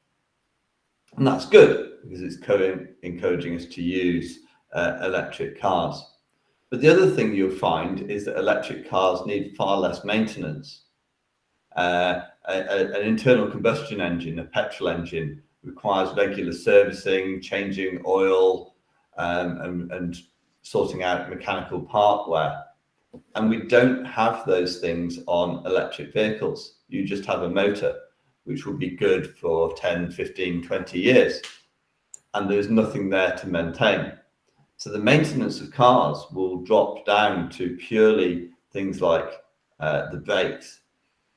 And that's good because it's encouraging us to use electric cars. But the other thing you'll find is that electric cars need far less maintenance. An internal combustion engine, a petrol engine, requires regular servicing, changing oil, and sorting out mechanical part wear. And we don't have those things on electric vehicles. You just have a motor, which will be good for 10, 15, 20 years. And there's nothing there to maintain. So the maintenance of cars will drop down to purely things like the brakes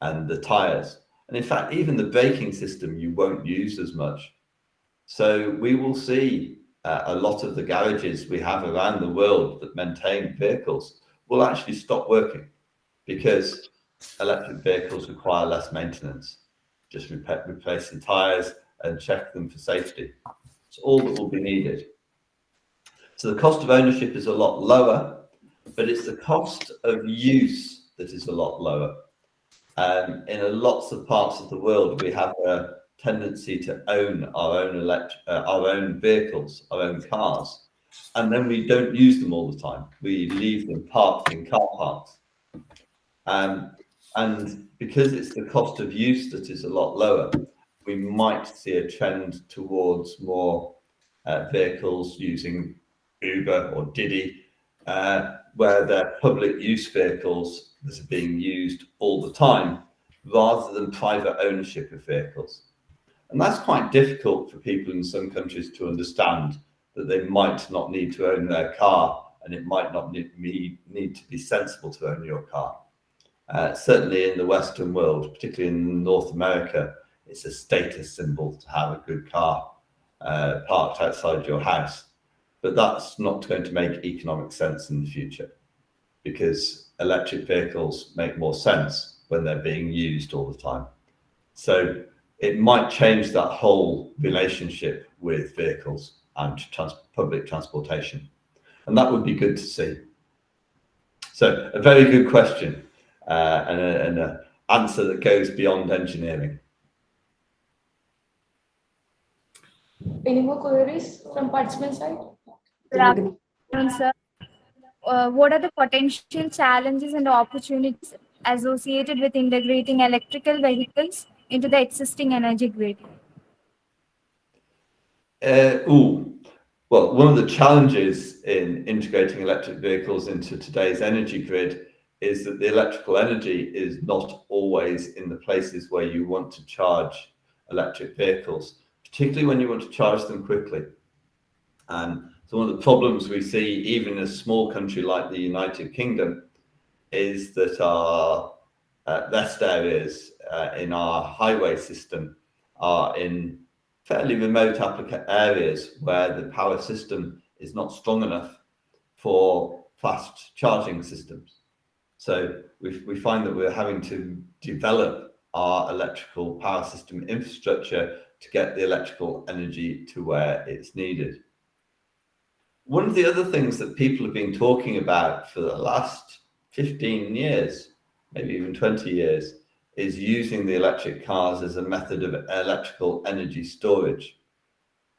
and the tires. And in fact, even the braking system you won't use as much. So we will see a lot of the garages we have around the world that maintain vehicles will actually stop working because electric vehicles require less maintenance. Just replacing tires and check them for safety. It's all that will be needed. So the cost of ownership is a lot lower, but it's the cost of use that is a lot lower. In lots of parts of the world, we have a tendency to own our own vehicles, our own cars, and then we don't use them all the time. We leave them parked in car parks. And because it's the cost of use that is a lot lower, we might see a trend towards more vehicles using Uber or Didi, where they're public use vehicles that are being used all the time, rather than private ownership of vehicles. And that's quite difficult for people in some countries to understand, that they might not need to own their car, and it might not need to be sensible to own your car. Certainly in the Western world, particularly in North America, it's a status symbol to have a good car parked outside your house. But that's not going to make economic sense in the future, because electric vehicles make more sense when they're being used all the time. So it might change that whole relationship with vehicles and public transportation. And that would be good to see. So a very good question, and an answer that goes beyond engineering. Any more queries from participant side? Good afternoon, sir. What are the potential challenges and opportunities associated with integrating electrical vehicles into the existing energy grid? Well, one of the challenges in integrating electric vehicles into today's energy grid is that the electrical energy is not always in the places where you want to charge electric vehicles, particularly when you want to charge them quickly. So one of the problems we see, even in a small country like the United Kingdom, is that our rest areas in our highway system are in fairly remote areas where the power system is not strong enough for fast charging systems. So we find that we're having to develop our electrical power system infrastructure to get the electrical energy to where it's needed. One of the other things that people have been talking about for the last 15 years, maybe even 20 years, is using the electric cars as a method of electrical energy storage.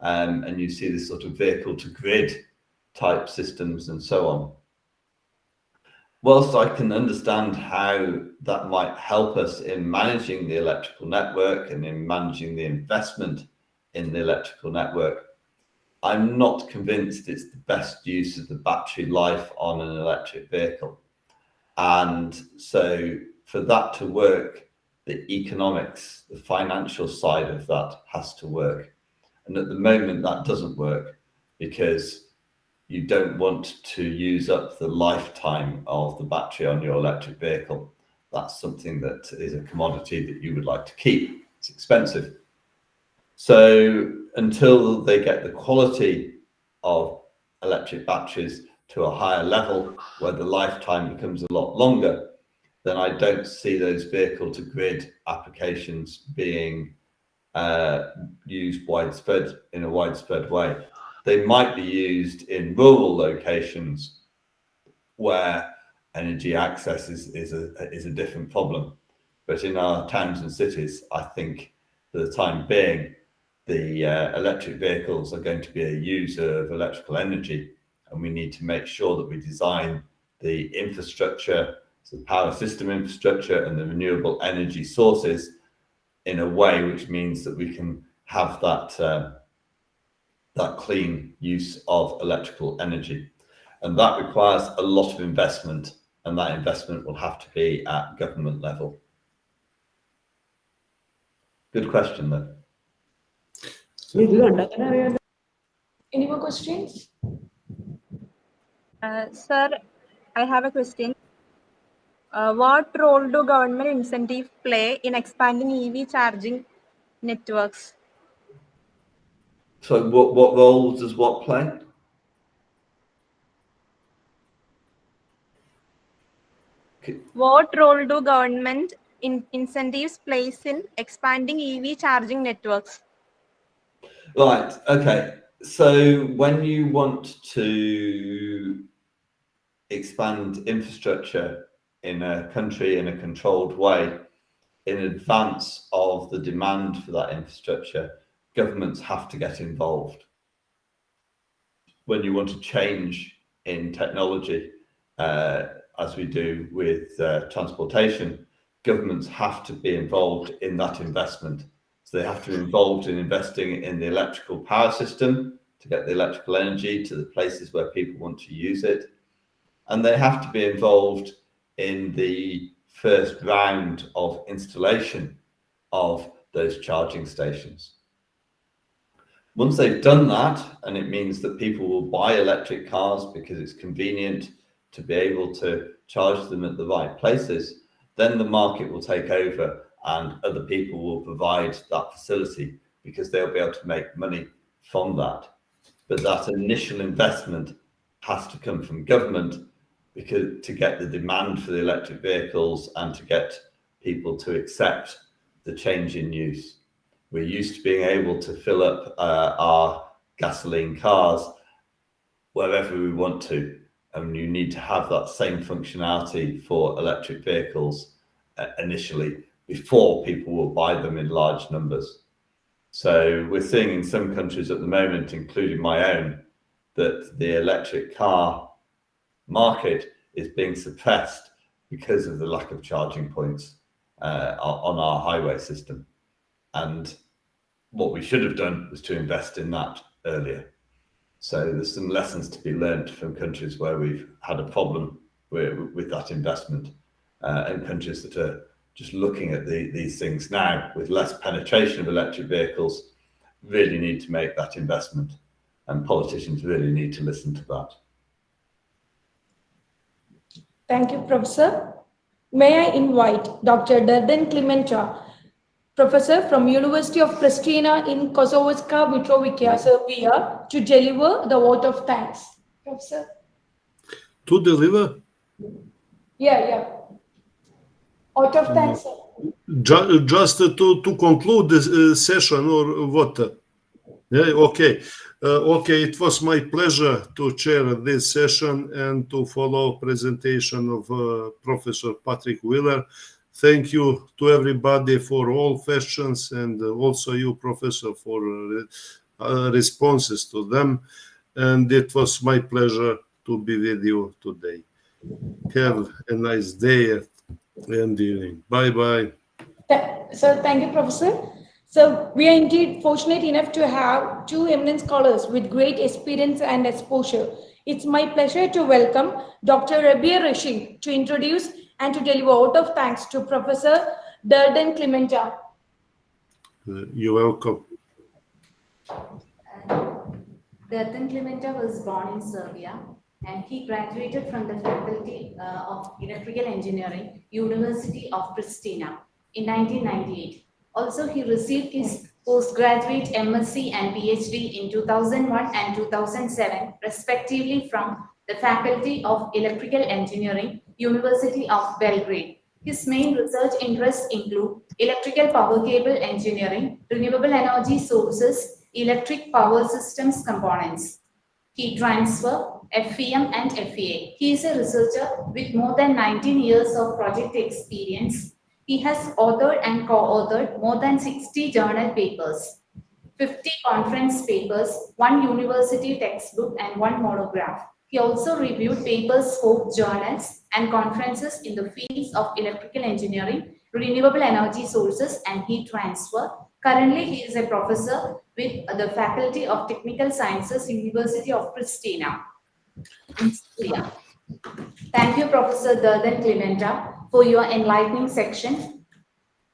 And you see this sort of vehicle to grid type systems and so on. Whilst I can understand how that might help us in managing the electrical network and in managing the investment in the electrical network, I'm not convinced it's the best use of the battery life on an electric vehicle. And so for that to work, the economics, the financial side of that has to work. And at the moment that doesn't work, because you don't want to use up the lifetime of the battery on your electric vehicle. That's something that is a commodity that you would like to keep. It's expensive. So until they get the quality of electric batteries to a higher level where the lifetime becomes a lot longer, then I don't see those vehicle to grid applications being used in a widespread way. They might be used in rural locations where energy access is a different problem. But in our towns and cities, I think for the time being, the electric vehicles are going to be a user of electrical energy, and we need to make sure that we design the infrastructure, so the power system infrastructure and the renewable energy sources in a way which means that we can have that clean use of electrical energy. And that requires a lot of investment, and that investment will have to be at government level. Good question, though. Any more questions? Sir, I have a question. What role do government incentives play in expanding EV charging networks? So what role does what play? What role do government incentives plays in expanding EV charging networks? Right, okay. So when you want to expand infrastructure in a country in a controlled way, in advance of the demand for that infrastructure, governments have to get involved. When you want to change in technology, as we do with transportation, governments have to be involved in that investment. So they have to be involved in investing in the electrical power system to get the electrical energy to the places where people want to use it. And they have to be involved in the first round of installation of those charging stations. Once they've done that, and it means that people will buy electric cars because it's convenient to be able to charge them at the right places, then the market will take over and other people will provide that facility because they'll be able to make money from that. But that initial investment has to come from government because to get the demand for the electric vehicles and to get people to accept the change in use. We're used to being able to fill up our gasoline cars wherever we want to, and you need to have that same functionality for electric vehicles initially before people will buy them in large numbers. So we're seeing in some countries at the moment, including my own, that the electric car market is being suppressed because of the lack of charging points on our highway system. And what we should have done was to invest in that earlier. So there's some lessons to be learned from countries where we've had a problem with that investment, and countries that are just looking at these things now with less penetration of electric vehicles really need to make that investment, and politicians really need to listen to that. Thank you, Professor. May I invite Dr. Dardan Clementa, Professor from University of Pristina in Kosovoska Mitrovica, Serbia, to deliver the vote of thanks. Professor? To deliver? Yeah. Vote of thanks, sir. Just to conclude this session or what? Yeah, okay. Okay, it was my pleasure to chair this session and to follow presentation of Professor Patrick Wheeler. Thank you to everybody for all questions, and also you, Professor, for responses to them. And it was my pleasure to be with you today. Have a nice day and evening. Bye-bye. So thank you, Professor. So we are indeed fortunate enough to have two eminent scholars with great experience and exposure. It's my pleasure to welcome Dr. Rabia Rashid to introduce and to deliver vote of thanks to Professor Dardan Clementa. You're welcome. Dardan Clementa was born in Serbia, and he graduated from the Faculty of Electrical Engineering, University of Pristina in 1998. Also, he received his postgraduate MSc and PhD in 2001 and 2007, respectively, from the Faculty of Electrical Engineering, University of Belgrade. His main research interests include electrical power cable engineering, renewable energy sources, electric power systems components, heat transfer, FEM and FEA. He is a researcher with more than 19 years of project experience. He has authored and co-authored more than 60 journal papers, 50 conference papers, 1 university textbook, and 1 monograph. He also reviewed papers for journals and conferences in the fields of electrical engineering, renewable energy sources, and heat transfer. Currently, he is a professor with the Faculty of Technical Sciences, University of Pristina in Syria. Thank you, Professor Dardan Clementa, for your enlightening section.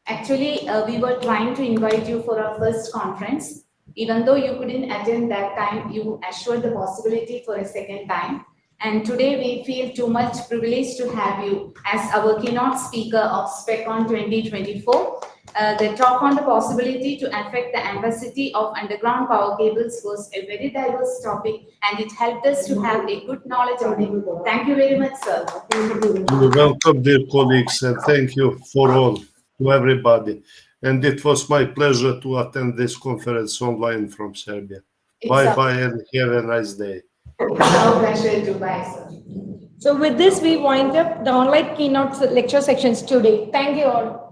Actually, we were trying to invite you for our first conference. Even though you couldn't attend that time, you assured the possibility for a second time. And today we feel too much privileged to have you as our keynote speaker of SpecOn 2024. The talk on the possibility to affect the ampacity of underground power cables was a very diverse topic, and it helped us to have a good knowledge on it. Thank you very much, sir. You're welcome, dear colleagues, and thank you for all, to everybody. And it was my pleasure to attend this conference online from Serbia. It's Bye-bye and have a nice day. our pleasure to bye, sir. So with this, we wind up the online keynote lecture sections today. Thank you all.